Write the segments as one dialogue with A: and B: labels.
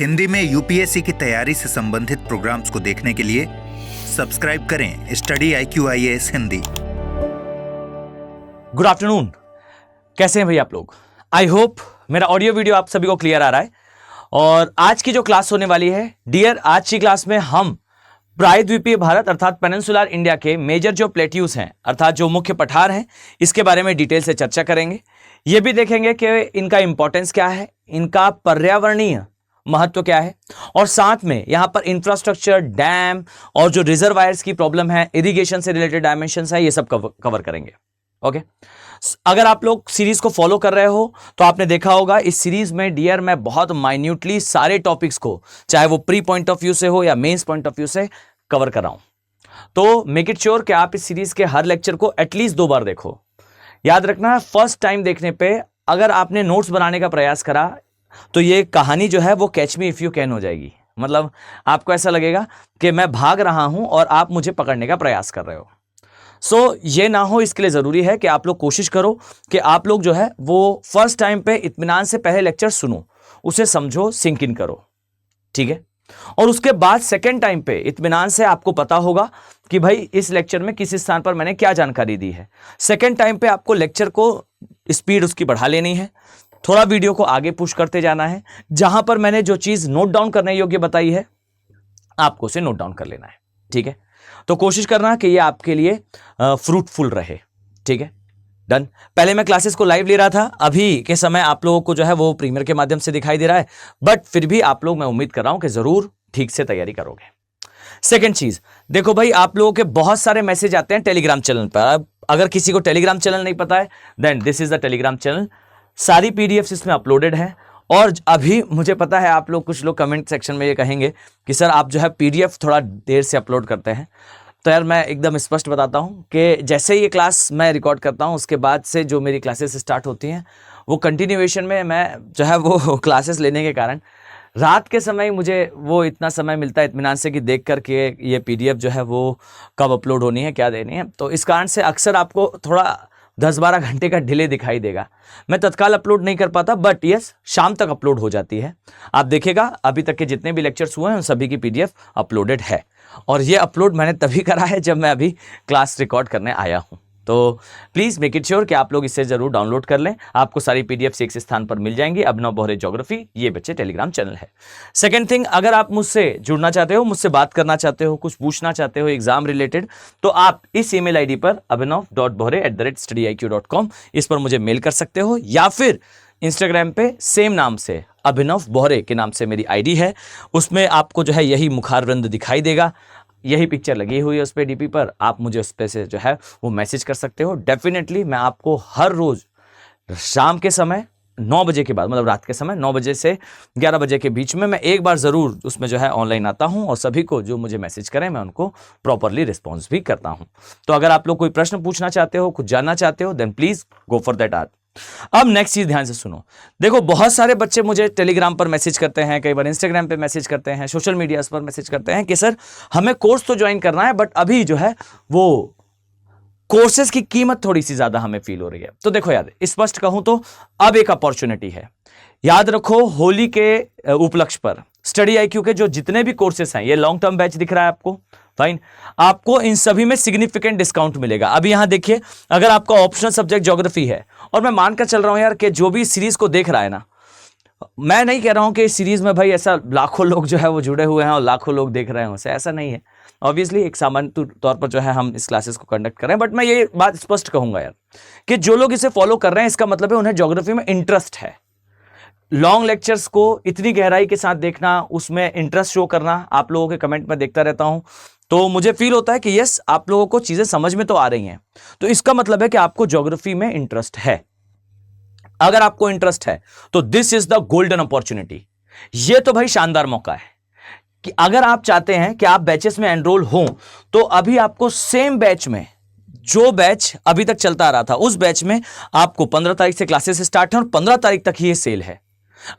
A: हिंदी में यूपीएससी की तैयारी से संबंधित प्रोग्राम्स को देखने के लिए सब्सक्राइब करें study IQ IAS Hindi.
B: Good afternoon, कैसे हैं भाई आप लोग? आई होप मेरा ऑडियो वीडियो आप सभी को क्लियर आ रहा है। और आज की जो क्लास होने वाली है डियर, आज की क्लास में हम प्रायद्वीपीय भारत अर्थात पेनिनसुलर इंडिया के मेजर जो प्लेट्यूज हैं अर्थात जो मुख्य पठार हैं इसके बारे में डिटेल से चर्चा करेंगे। ये भी देखेंगे कि इनका इंपॉर्टेंस क्या है, इनका पर्यावरणीय महत्व क्या है, और साथ में यहां पर इंफ्रास्ट्रक्चर, डैम और जो रिजर्वायर्स की प्रॉब्लम है, इरिगेशन से रिलेटेड डायमेंशंस है, ये सब कवर करेंगे। ओके, अगर आप लोग सीरीज को फॉलो कर रहे हो तो आपने देखा होगा इस सीरीज में डियर मैं बहुत माइन्यूटली सारे टॉपिक्स को, चाहे वो प्री पॉइंट ऑफ व्यू से हो या मेंस पॉइंट ऑफ व्यू से, कवर कर रहा हूं। तो मेक इट श्योर कि आप इस सीरीज के हर लेक्चर को एटलीस्ट 2 बार देखो। याद रखना, फर्स्ट टाइम देखने पे अगर आपने नोट्स बनाने का प्रयास करा तो ये कहानी जो है वो catch me if you can हो जाएगी। मतलब आपको ऐसा लगेगा कि मैं भाग रहा हूं और आप मुझे पकड़ने का प्रयास कर रहे हो। सो ये ना हो, इसके लिए जरूरी है कि आप लोग कोशिश करो कि आप लोग जो है वो फर्स्ट टाइम पे इत्मीनान से पहले लेक्चर सुनो, उसे समझो, सिंक इन करो, ठीक है। और उसके बाद सेकेंड टाइम पे इत्मीनान से आपको पता होगा कि भाई इस लेक्चर में किस स्थान पर मैंने क्या जानकारी दी है। सेकेंड टाइम पे आपको लेक्चर को स्पीड उसकी बढ़ा लेनी है, थोड़ा वीडियो को आगे पुश करते जाना है। जहां पर मैंने जो चीज नोट डाउन करने योग्य बताई है आपको उसे नोट डाउन कर लेना है, ठीक है। तो कोशिश करना कि ये आपके लिए फ्रूटफुल रहे, ठीक है, डन। पहले मैं क्लासेस को लाइव ले रहा था, अभी के समय आप लोगों को जो है वो प्रीमियर के माध्यम से दिखाई दे रहा है, बट फिर भी आप लोग, मैं उम्मीद कर रहा हूं कि जरूर ठीक से तैयारी करोगे। सेकेंड चीज देखो भाई, आप लोगों के बहुत सारे मैसेज आते हैं टेलीग्राम चैनल पर। अगर किसी को टेलीग्राम चैनल नहीं पता है then this is the Telegram channel. सारी पीडीएफ्स इसमें अपलोडेड है। और अभी मुझे पता है आप लोग, कुछ लोग कमेंट सेक्शन में ये कहेंगे कि सर आप जो है पीडीएफ थोड़ा देर से अपलोड करते हैं। तो यार मैं एकदम स्पष्ट बताता हूं कि जैसे ये क्लास मैं रिकॉर्ड करता हूं उसके बाद से जो मेरी क्लासेस स्टार्ट होती हैं वो कंटिन्यूएशन में मैं जो है वो क्लासेस लेने के कारण रात के समय मुझे वो इतना समय मिलता है इत्मीनान से कि देख कर के ये पीडीएफ जो है वो कब अपलोड होनी है, क्या देनी है। तो इस कारण से अक्सर आपको थोड़ा 10-12 घंटे का डिले दिखाई देगा। मैं तत्काल अपलोड नहीं कर पाता, बट यस शाम तक अपलोड हो जाती है। आप देखिएगा अभी तक के जितने भी लेक्चर्स हुए हैं उन सभी की पीडीएफ अपलोडेड है। और ये अपलोड मैंने तभी करा है जब मैं अभी क्लास रिकॉर्ड करने आया हूं। तो प्लीज मेक इट श्योर कि आप लोग इसे जरूर डाउनलोड कर लें। आपको सारी पीडीएफ एक स्थान पर मिल जाएंगी। अभिनव बोहरे ज्योग्राफी, ये बच्चे टेलीग्राम चैनल है। सेकंड थिंग, अगर आप मुझसे जुड़ना चाहते हो, मुझसे बात करना चाहते हो, कुछ पूछना चाहते हो एग्जाम रिलेटेड, तो आप इस ईमेल आईडी पर abhinav.bohre@studiiq.com इस पर मुझे मेल कर सकते हो, या फिर इंस्टाग्राम पे सेम नाम से अभिनव बोहरे के नाम से मेरी आईडी है। उसमें आपको जो है यही मुखारवृंद दिखाई देगा, यही पिक्चर लगी हुई है उस पर डीपी पर। आप मुझे उस पर से जो है वो मैसेज कर सकते हो। डेफिनेटली मैं आपको हर रोज शाम के समय 9 बजे के बाद, मतलब रात के समय 9 बजे से 11 बजे के बीच में, मैं एक बार जरूर उसमें जो है ऑनलाइन आता हूं और सभी को जो मुझे मैसेज करें मैं उनको प्रॉपरली रिस्पॉन्स भी करता हूं। तो अगर आप लोग कोई प्रश्न पूछना चाहते हो, कुछ जानना चाहते हो, then please go for that art. अब नेक्स्ट चीज ध्यान से सुनो। देखो बहुत सारे बच्चे मुझे टेलीग्राम पर मैसेज करते हैं, कई बार इंस्टाग्राम पे मैसेज करते हैं, सोशल मीडिया पर मैसेज करते हैं कि सर हमें कोर्स तो ज्वाइन करना है बट अभी जो है वो कोर्सेज की कीमत थोड़ी सी ज्यादा हमें फील हो रही है। तो देखो यार, स्पष्ट कहूं तो अब एक अपॉर्चुनिटी है। याद रखो, होली के उपलक्ष्य पर स्टडी IQ के जो जितने भी कोर्सेस हैं, ये लॉन्ग टर्म बैच दिख रहा है आपको, फाइन, आपको इन सभी में सिग्निफिकेंट डिस्काउंट मिलेगा। अभी यहां देखिए, अगर आपका ऑप्शनल सब्जेक्ट ज्योग्राफी है, और मैं मानकर चल रहा हूं यार कि जो भी सीरीज को देख रहा है ना, मैं नहीं कह रहा हूं कि इस सीरीज में भाई ऐसा लाखों लोग जो है वो जुड़े हुए हैं और लाखों लोग देख रहे हैं, ऐसा नहीं है। ऑब्वियसली एक सामान्य तौर पर जो है हम इस क्लासेस को कंडक्ट कर रहे हैं, बट मैं ये बात स्पष्ट कहूंगा यार कि जो लोग इसे फॉलो कर रहे हैं इसका मतलब है उन्हें ज्योग्राफी में इंटरेस्ट है। लॉन्ग लेक्चर्स को इतनी गहराई के साथ देखना, उसमें इंटरेस्ट शो करना, आप लोगों के कमेंट में देखता रहता हूं, तो मुझे फील होता है कि यस आप लोगों को चीजें समझ में तो आ रही हैं। तो इसका मतलब है कि आपको ज्योग्राफी में इंटरेस्ट है। अगर आपको इंटरेस्ट है तो this is the golden opportunity. ये तो भाई शानदार मौका है कि अगर आप चाहते हैं कि आप बैचेस में एनरोल हो, तो अभी आपको सेम बैच में, जो बैच अभी तक चलता आ रहा था उस बैच में आपको 15 तारीख से क्लासेस स्टार्ट है और 15 तारीख तक ये सेल है।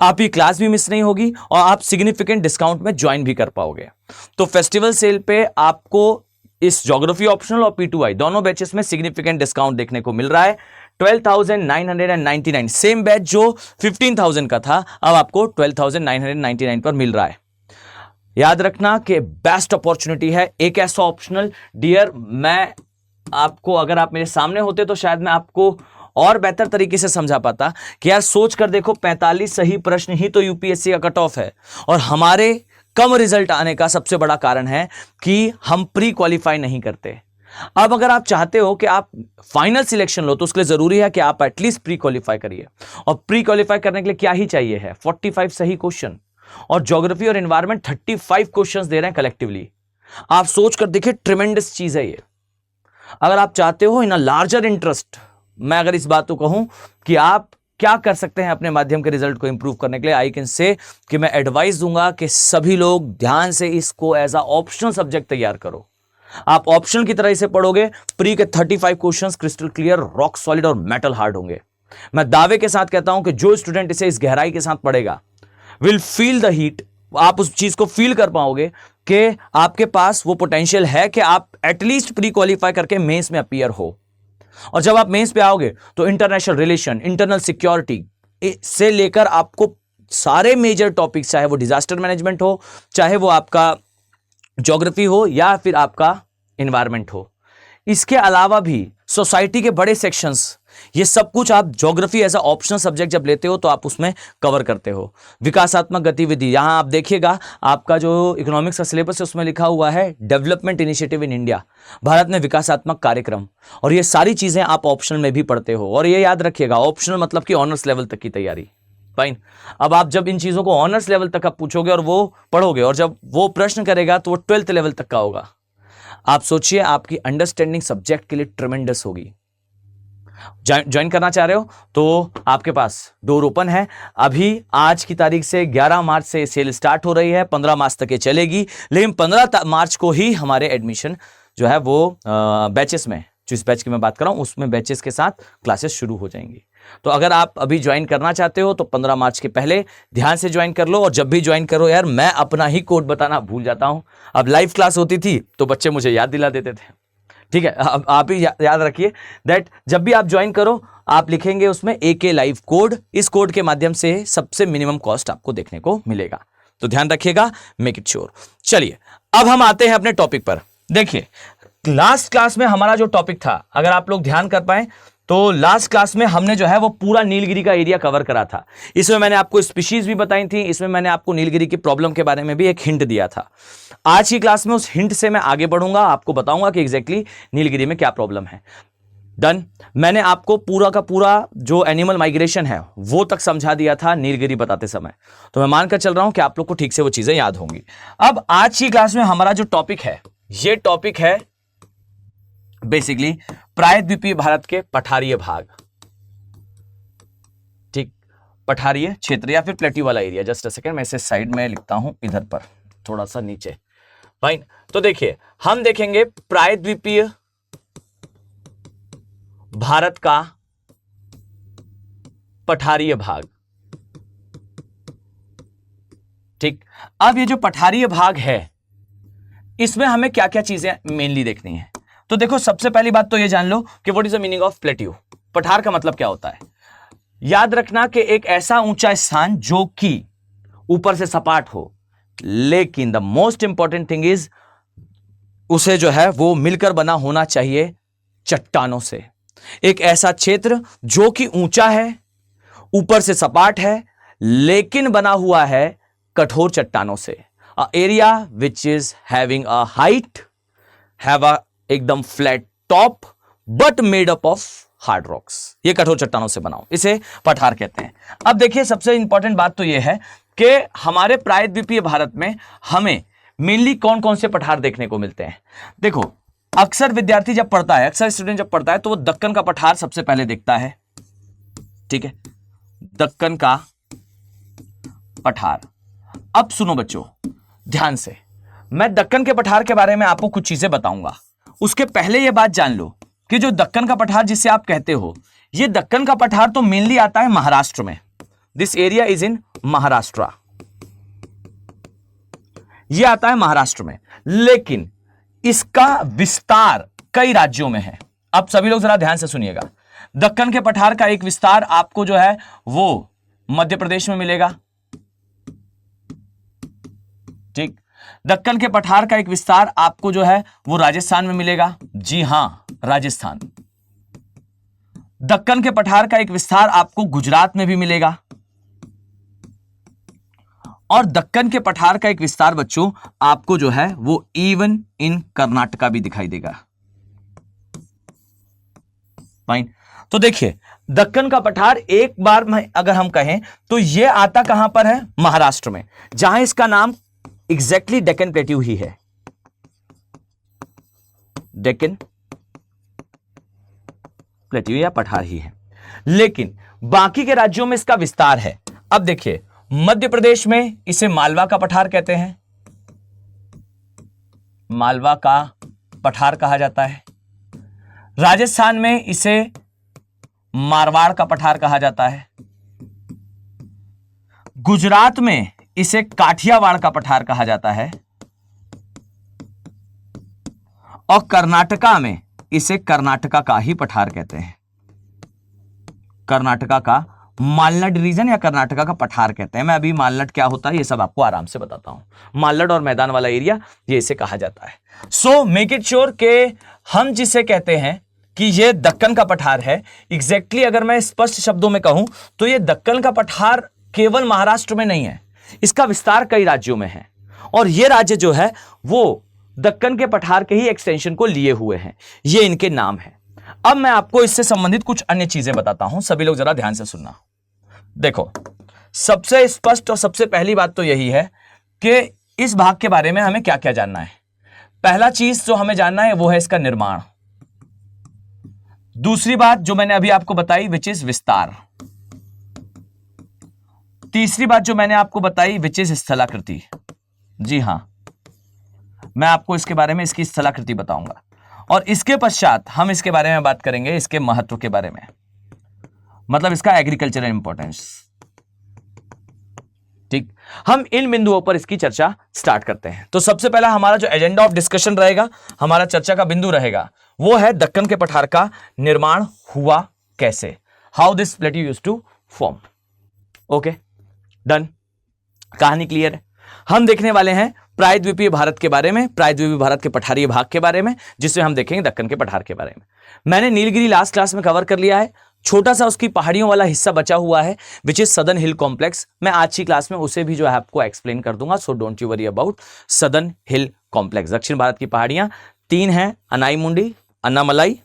B: आपकी क्लास भी मिस नहीं होगी और आप सिग्निफिकेंट डिस्काउंट में ज्वाइन भी कर पाओगे। तो फेस्टिवल सेल पे आपको इस ज्योग्राफी ऑप्शनल और P2I दोनों बैचेस में सिग्निफिकेंट डिस्काउंट देखने को मिल रहा है। 12,999, सेम बैच जो 15,000 का था अब आपको 12,999 पर मिल रहा है। याद रखना कि बेस्ट अपॉर्चुनिटी है। एक ऐसा ऑप्शनल, डियर मैं आपको, अगर आप मेरे सामने होते तो शायद मैं आपको और बेहतर तरीके से समझा पाता कि यार सोच कर देखो, 45 सही प्रश्न ही तो यूपीएससी का कट ऑफ है, और हमारे कम रिजल्ट आने का सबसे बड़ा कारण है कि हम प्री क्वालिफाई नहीं करते। अब अगर आप चाहते हो कि आप फाइनल सिलेक्शन लो तो उसके लिए जरूरी है कि आप एटलीस्ट प्री क्वालिफाई करिए, और प्री क्वालिफाई करने के लिए क्या ही चाहिए है, 45 सही क्वेश्चन, और ज्योग्राफी और एनवायरमेंट 35 क्वेश्चंस दे रहे हैं कलेक्टिवली। आप सोच कर देखिए, ट्रिमेंडस चीज है ये। अगर आप चाहते हो इन अ लार्जर इंटरेस्ट, मैं अगर इस बात को कहूं कि आप क्या कर सकते हैं अपने माध्यम के रिजल्ट को इंप्रूव करने के लिए, आई कैन से कि मैं एडवाइस दूंगा कि सभी लोग ध्यान से इसको एज अ ऑप्शनल सब्जेक्ट तैयार करो। आप ऑप्शनल की तरह इसे पढ़ोगे, प्री के 35 questions crystal clear, rock solid और मेटल हार्ड होंगे। मैं दावे के साथ कहता हूं कि जो स्टूडेंट इसे इस गहराई के साथ पढ़ेगा विल फील द हीट। आप उस चीज को फील कर पाओगे कि आपके पास वो पोटेंशियल है कि आप एटलीस्ट प्री क्वालिफाई करके मेंस में अपीयर हो। और जब आप मेंस पे आओगे तो इंटरनेशनल रिलेशन, इंटरनल सिक्योरिटी से लेकर आपको सारे मेजर टॉपिक्स, चाहे वो डिजास्टर मैनेजमेंट हो, चाहे वो आपका ज्योग्राफी हो, या फिर आपका एनवायरमेंट हो, इसके अलावा भी सोसाइटी के बड़े सेक्शंस, ये सब कुछ आप geography as a optional subject जब लेते हो तो आप उसमें कवर करते हो। विकासात्मक गतिविधि, यहां आप देखिएगा आपका जो इकोनॉमिक्स का सिलेबस है उसमें लिखा हुआ है development initiative in India, Bharat में विकासात्मक कार्यक्रम, और ये सारी चीजें आप ऑप्शनल में भी पढ़ते हो। और ये याद रखिएगा, ऑप्शनल मतलब कि ऑनर्स लेवल तक की तैयारी। फाइन। अब आप जब इन चीजों को ऑनर्स लेवल तक आप पूछोगे और वो पढ़ोगे, और जब वो प्रश्न करेगा तो वो 12th लेवल तक का होगा। आप सोचिए, आपकी अंडरस्टैंडिंग सब्जेक्ट के लिए ट्रेमेंडस होगी। ज्वाइन करना चाह रहे हो तो आपके पास डोर ओपन है। अभी आज की तारीख से 11 मार्च से सेल स्टार्ट हो रही है, 15 मार्च तक ये चलेगी, लेकिन 15 मार्च को ही हमारे एडमिशन जो है वो बैचेस में, जो इस बैच की मैं बात कर रहा हूं उसमें बैचेस के साथ क्लासेस शुरू हो जाएंगी। तो अगर आप अभी ज्वाइन करना चाहते हो तो 15 मार्च के पहले ध्यान से ज्वाइन कर लो। और जब भी ज्वाइन करो यार, मैं अपना ही कोड बताना भूल जाता हूं। अब लाइव क्लास होती थी तो बच्चे मुझे याद दिला देते थे, ठीक है। अब आप ही याद रखिए दैट जब भी आप ज्वाइन करो आप लिखेंगे उसमें AK लाइव कोड। इस कोड के माध्यम से सबसे मिनिमम कॉस्ट आपको देखने को मिलेगा, तो ध्यान रखिएगा, मेक इट श्योर। चलिए अब हम आते हैं अपने टॉपिक पर। देखिए लास्ट क्लास में हमारा जो टॉपिक था, अगर आप लोग ध्यान कर पाए तो लास्ट क्लास में हमने जो है वो पूरा नीलगिरी का एरिया कवर करा था। इसमें मैंने आपको स्पीशीज भी बताई थी, इसमें मैंने आपको नीलगिरी की प्रॉब्लम के बारे में भी एक हिंट दिया था। आज की क्लास में उस हिंट से मैं आगे बढ़ूंगा, आपको बताऊंगा कि एग्जैक्टली नीलगिरी में क्या प्रॉब्लम है। डन। मैंने आपको पूरा का पूरा जो एनिमल माइग्रेशन है वो तक समझा दिया था नीलगिरी बताते समय, तो मैं मानकर चल रहा हूं कि आप लोग को ठीक से वो चीजें याद होंगी। अब आज की क्लास में हमारा जो टॉपिक है, ये टॉपिक है बेसिकली प्रायद्वीपीय भारत के पठारीय भाग, ठीक, पठारीय क्षेत्र या फिर प्लेट्यू वाला एरिया। जस्ट अ सेकंड, मैं इसे साइड में लिखता हूं इधर पर थोड़ा सा नीचे। फाइन। तो देखिए हम देखेंगे प्रायद्वीपीय भारत का पठारीय भाग, ठीक। अब ये जो पठारीय भाग है इसमें हमें क्या क्या चीजें मेनली देखनी है। तो देखो सबसे पहली बात तो ये जान लो कि what is the meaning of plateau. पठार का मतलब क्या होता है। याद रखना कि एक ऐसा ऊंचा स्थान जो कि ऊपर से सपाट हो, लेकिन the most important thing is उसे जो है वो मिलकर बना होना चाहिए चट्टानों से। एक ऐसा क्षेत्र जो कि ऊंचा है, ऊपर से सपाट है, लेकिन बना हुआ है कठोर चट्टानों से। A area which is having a height, have a एकदम flat top but made up of hard rocks. ये कठोर चट्टानों से बनाओ, इसे पठार कहते हैं। अब देखिए सबसे इंपॉर्टेंट बात तो यह है कि हमारे प्रायद्वीपीय भारत में हमें मेनली कौन कौन से पठार देखने को मिलते हैं। देखो अक्सर विद्यार्थी जब पढ़ता है, अक्सर स्टूडेंट जब पढ़ता है तो वो दक्कन का पठार सबसे पहले देखता है, ठीक है, दक्कन का पठार। अब सुनो बच्चों ध्यान से, मैं दक्कन के पठार के बारे में आपको कुछ चीजें बताऊंगा। उसके पहले यह बात जान लो कि जो दक्कन का पठार जिसे आप कहते हो, यह दक्कन का पठार तो मेनली आता है महाराष्ट्र में। This area is in Maharashtra, यह आता है महाराष्ट्र में, लेकिन इसका विस्तार कई राज्यों में है। अब सभी लोग जरा ध्यान से सुनिएगा, दक्कन के पठार का एक विस्तार आपको जो है वो मध्य प्रदेश में मिलेगा। ठीक, दक्कन के पठार का एक विस्तार आपको जो है वो राजस्थान में मिलेगा। जी हां, राजस्थान। दक्कन के पठार का एक विस्तार आपको गुजरात में भी मिलेगा और दक्कन के पठार का एक विस्तार बच्चों आपको जो है वो इवन इन कर्नाटका भी दिखाई देगा। फाइन। तो देखिए, दक्कन का पठार एक बार में अगर हम कहें तो ये आता कहां पर है? महाराष्ट्र में, जहां इसका नाम एग्जैक्टली डेक्कन प्लेट्यू ही है। डेक्कन प्लेट्यू या पठार ही है, लेकिन बाकी के राज्यों में इसका विस्तार है। अब देखिए, मध्य प्रदेश में इसे मालवा का पठार कहते हैं, मालवा का पठार कहा जाता है। राजस्थान में इसे मारवाड़ का पठार कहा जाता है। गुजरात में इसे काठियावाड़ का पठार कहा जाता है और कर्नाटका में इसे कर्नाटका का ही पठार कहते हैं। कर्नाटका का मालनाड रीजन या कर्नाटका का पठार कहते हैं। मैं अभी मालनाड क्या होता है ये सब आपको आराम से बताता हूं। मालनाड और मैदान वाला एरिया ये इसे कहा जाता है। सो मेक इट श्योर के हम जिसे कहते हैं कि ये दक्कन का पठार है, एग्जैक्टली अगर मैं स्पष्ट शब्दों में कहूं तो ये दक्कन का पठार केवल महाराष्ट्र में नहीं है, इसका विस्तार कई राज्यों में है और ये राज्य जो है वो दक्कन के पठार के ही एक्सटेंशन को लिए हुए हैं। ये इनके नाम है। अब मैं आपको इससे संबंधित कुछ अन्य चीजें बताता हूं, सभी लोग जरा ध्यान से सुनना। देखो, सबसे स्पष्ट और सबसे पहली बात तो यही है कि इस भाग के बारे में हमें क्या क्या जानना है। पहला चीज जो हमें जानना है वो है इसका निर्माण। दूसरी बात जो मैंने अभी आपको बताई विच इज विस्तार। तीसरी बात जो मैंने आपको बताई विच इज स्थलाकृति। जी हां, मैं आपको इसके बारे में इसकी स्थलाकृति बताऊंगा और इसके पश्चात हम इसके बारे में बात करेंगे, इसके महत्व के बारे में, मतलब इसका एग्रीकल्चरल इंपॉर्टेंस। ठीक, हम इन बिंदुओं पर इसकी चर्चा स्टार्ट करते हैं। तो सबसे पहला हमारा जो एजेंडा ऑफ डिस्कशन रहेगा, हमारा चर्चा का बिंदु रहेगा, वो है दक्कन के पठार का निर्माण हुआ कैसे, how this plateau used to form. Okay, done, कहानी क्लियर है। हम देखने वाले हैं प्रायद्वीपीय भारत के बारे में, प्रायद्वीपीय भारत के पठारीय भाग के बारे में, जिसमें हम देखेंगे दक्कन के पठार के बारे में। मैंने नीलगिरी लास्ट क्लास में कवर कर लिया है, छोटा सा उसकी पहाड़ियों वाला हिस्सा बचा हुआ है which is southern hill complex. मैं आज की क्लास में उसे भी जो है आपको एक्सप्लेन कर दूंगा, so don't you worry about southern hill complex. दक्षिण भारत की पहाड़ियां तीन हैं, अनाईमुंडी, अन्नामलाई,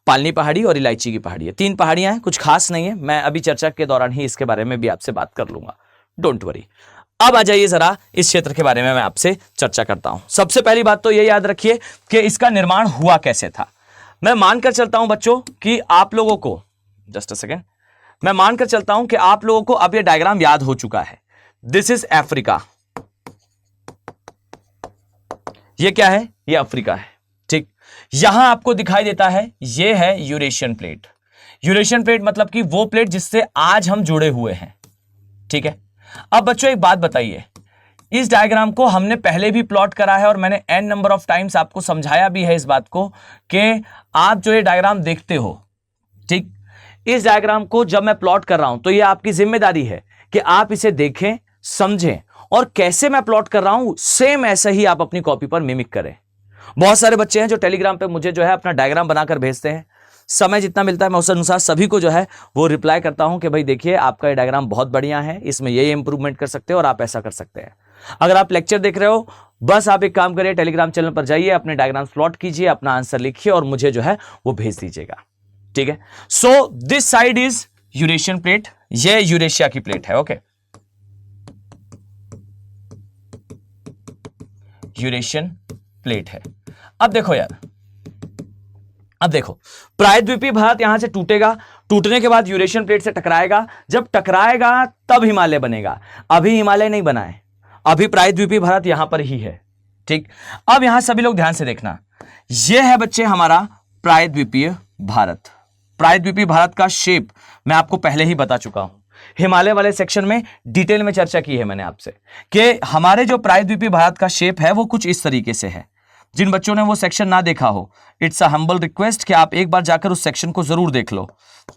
B: पालनी पहाड़ी और इलायची की पहाड़ी है। तीन पहाड़ियां हैं, कुछ खास नहीं है। मैं अभी चर्चा के दौरान ही इसके बारे में भी आपसे बात कर लूंगा, डोंट वरी। अब आ जाइए जरा इस क्षेत्र के बारे में मैं आपसे चर्चा करता हूं। सबसे पहली बात तो ये याद रखिए कि इसका निर्माण हुआ कैसे था। मैं मानकर चलता हूं बच्चों कि आप लोगों को, जस्ट अ सेकेंड, मैं मानकर चलता हूं कि आप लोगों को अब ये डायग्राम याद हो चुका है। दिस इज अफ्रीका, ये क्या है? ये अफ्रीका है। ठीक, यहां आपको दिखाई देता है ये है यूरेशियन प्लेट। यूरेशियन प्लेट मतलब कि वो प्लेट जिससे आज हम जुड़े हुए हैं। ठीक है, अब बच्चों एक बात बताइए, इस डायग्राम को हमने पहले भी प्लॉट करा है और मैंने n नंबर ऑफ टाइम्स आपको समझाया भी है इस बात को कि आप जो ये डायग्राम देखते हो, ठीक, इस डायग्राम को जब मैं प्लॉट कर रहा हूं तो ये आपकी जिम्मेदारी है कि आप इसे देखें, समझें और कैसे मैं प्लॉट कर रहा हूं सेम ऐसा ही आप अपनी कॉपी पर मिमिक करें। बहुत सारे बच्चे हैं जो टेलीग्राम पे मुझे जो है अपना डायग्राम बनाकर भेजते हैं। समय जितना मिलता है मैं उस अनुसार सभी को जो है वो रिप्लाई करता हूं कि भाई देखिए आपका ये डायग्राम बहुत बढ़िया है, इसमें ये इंप्रूवमेंट कर सकते हो और आप ऐसा कर सकते हैं। अगर आप लेक्चर देख रहे हो, बस आप एक काम करिए, टेलीग्राम चैनल पर जाइए, अपने डायग्राम प्लॉट कीजिए, अपना आंसर लिखिए और मुझे जो है वो भेज दीजिएगा। ठीक है, so this side is Eurasian plate, ये यूरेशिया की प्लेट है। ओके, यूरेशियन प्लेट है। अब देखो यार, अब देखो प्रायद्वीपीय भारत यहां से टूटेगा, टूटने के बाद यूरेशियन प्लेट से टकराएगा, जब टकराएगा तब हिमालय बनेगा। अभी हिमालय नहीं बना है, अभी प्रायद्वीपीय भारत यहां पर ही है। ठीक, अब यहां सभी लोग ध्यान से देखना, यह है बच्चे हमारा प्रायद्वीपीय भारत। प्रायद्वीपीय भारत का शेप मैं आपको पहले ही बता चुका हूं, हिमालय वाले सेक्शन में डिटेल में चर्चा की है मैंने आपसे कि हमारे जो प्रायद्वीपीय भारत का शेप है वो कुछ इस तरीके से है। जिन बच्चों ने वो सेक्शन ना देखा हो, इट्स अ हम्बल रिक्वेस्ट कि आप एक बार जाकर उस सेक्शन को जरूर देख लो,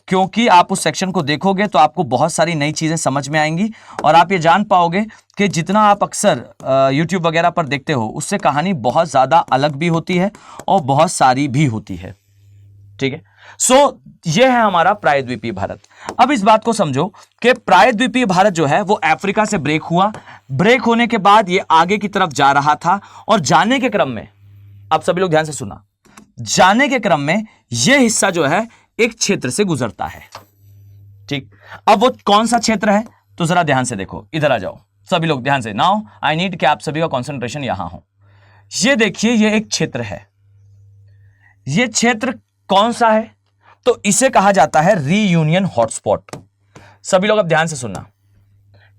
B: क्योंकि आप उस सेक्शन को देखोगे तो आपको बहुत सारी नई चीजें समझ में आएंगी और आप ये जान पाओगे कि जितना आप अक्सर YouTube वगैरह पर देखते हो उससे कहानी बहुत ज्यादा अलग भी होती है और बहुत सारी भी होती है। ठीक है, सो ये है हमारा प्रायद्वीपीय भारत। अब इस बात को समझो कि प्रायद्वीपीय भारत जो है वो अफ्रीका से ब्रेक हुआ, ब्रेक होने के बाद ये आगे की तरफ जा रहा था और जाने के क्रम में, आप सभी लोग ध्यान से सुना, जाने के क्रम में ये हिस्सा जो है एक क्षेत्र से गुजरता है। ठीक, अब वो कौन सा क्षेत्र है तो जरा ध्यान से देखो, इधर आ जाओ सभी लोग ध्यान से। नाउ आई नीड कि आप सभी का कंसंट्रेशन यहां हो। ये देखिए, ये एक क्षेत्र है। ये क्षेत्र कौन सा है तो इसे कहा जाता है रीयूनियन हॉटस्पॉट। सभी लोग अब ध्यान से सुनना,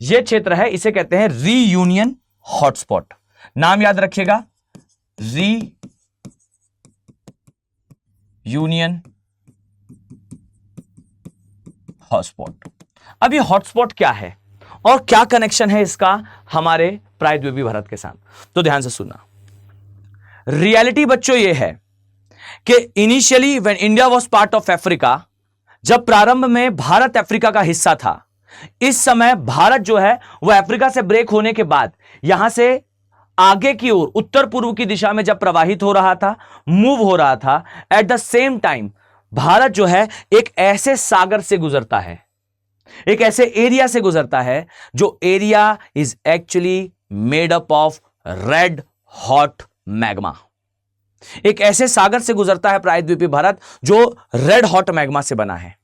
B: यह क्षेत्र है, इसे कहते हैं रीयूनियन हॉटस्पॉट। नाम याद रखिएगा, रीयूनियन हॉटस्पॉट। अब ये हॉटस्पॉट क्या है और क्या कनेक्शन है इसका हमारे प्रायद्वीपीय भारत के साथ, तो ध्यान से सुनना। रियलिटी बच्चों ये है कि initially when India was part of Africa, जब प्रारंभ में भारत अफ्रीका का हिस्सा था, इस समय भारत जो है वह अफ्रीका से ब्रेक होने के बाद यहां से आगे की ओर उत्तर पूर्व की दिशा में जब प्रवाहित हो रहा था, मूव हो रहा था, at the same time Bharat जो है एक ऐसे सागर से गुजरता है, एक ऐसे एरिया से गुजरता है जो area is actually made up of red hot magma. एक ऐसे सागर से गुजरता है प्रायद्वीपीय भारत जो रेड हॉट मैग्मा से बना है।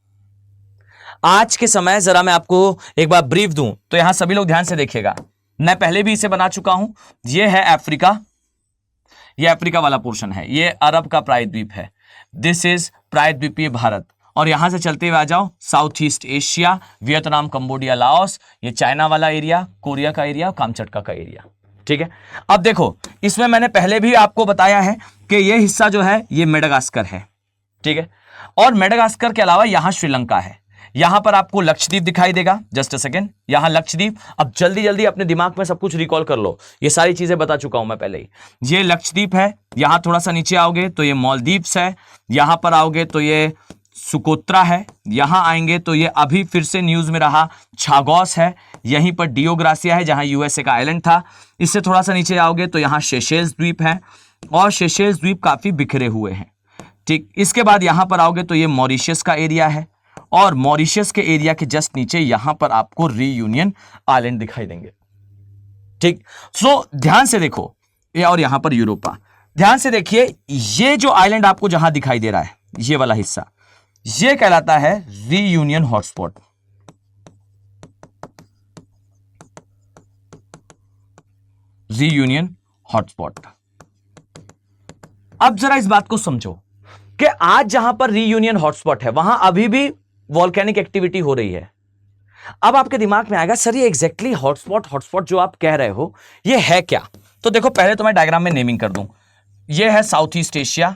B: आज के समय जरा मैं आपको एक बार ब्रीफ दूं तो यहां सभी लोग ध्यान से देखिएगा, मैं पहले भी इसे बना चुका हूं। यह है अफ्रीका, यह अफ्रीका वाला पोर्शन है, यह अरब का प्रायद्वीप है, दिस इज प्रायद्वीपीय भारत। और यहां से चलते हुए आ जाओ south east Asia, Vietnam, Cambodia, Laos, ये चाइना वाला एरिया, कोरिया का एरिया, कामचटका का एरिया। ठीक है, अब देखो इसमें मैंने पहले भी आपको बताया है कि यह हिस्सा जो है ये मेडागास्कर है। ठीक है, और मेडागास्कर के अलावा यहां श्रीलंका है। यहां पर आपको लक्षद्वीप दिखाई देगा, जस्ट अ सेकेंड, यहां लक्षद्वीप। अब जल्दी जल्दी अपने दिमाग में सब कुछ रिकॉल कर लो, ये सारी चीजें बता चुका हूं मैं पहले ही। ये लक्षद्वीप है, यहां थोड़ा सा नीचे आओगे तो ये मालदीव्स है, यहां पर आओगे तो ये सुकोत्रा है, यहां आएंगे तो ये अभी फिर से न्यूज में रहा छागोस है, यहीं पर डियोग्रासिया है जहां यूएसए का आइलैंड था। इससे थोड़ा सा नीचे आओगे तो यहां सेशेल्स द्वीप है और सेशेल्स द्वीप काफी बिखरे हुए हैं। ठीक, इसके बाद यहां पर आओगे तो ये मॉरिशस का एरिया है और मॉरिशस के एरिया के जस्ट नीचे यहां पर आपको रीयूनियन आइलैंड दिखाई देंगे। ठीक, सो ध्यान से देखो, ये और यहां पर यूरोपा। ध्यान से देखिए, ये जो आइलैंड आपको जहां दिखाई दे रहा है, ये वाला हिस्सा, ये कहलाता है रीयूनियन हॉटस्पॉट। Reunion hotspot. अब जरा इस बात को समझो कि आज जहां पर रीयूनियन हॉटस्पॉट है वहां अभी भी वॉल्केनिक एक्टिविटी हो रही है। अब आपके दिमाग में आएगा सर ये एग्जैक्टली हॉटस्पॉट जो आप कह रहे हो ये है क्या? तो देखो पहले तो मैं डायग्राम में नेमिंग कर दूं। ये है south east Asia,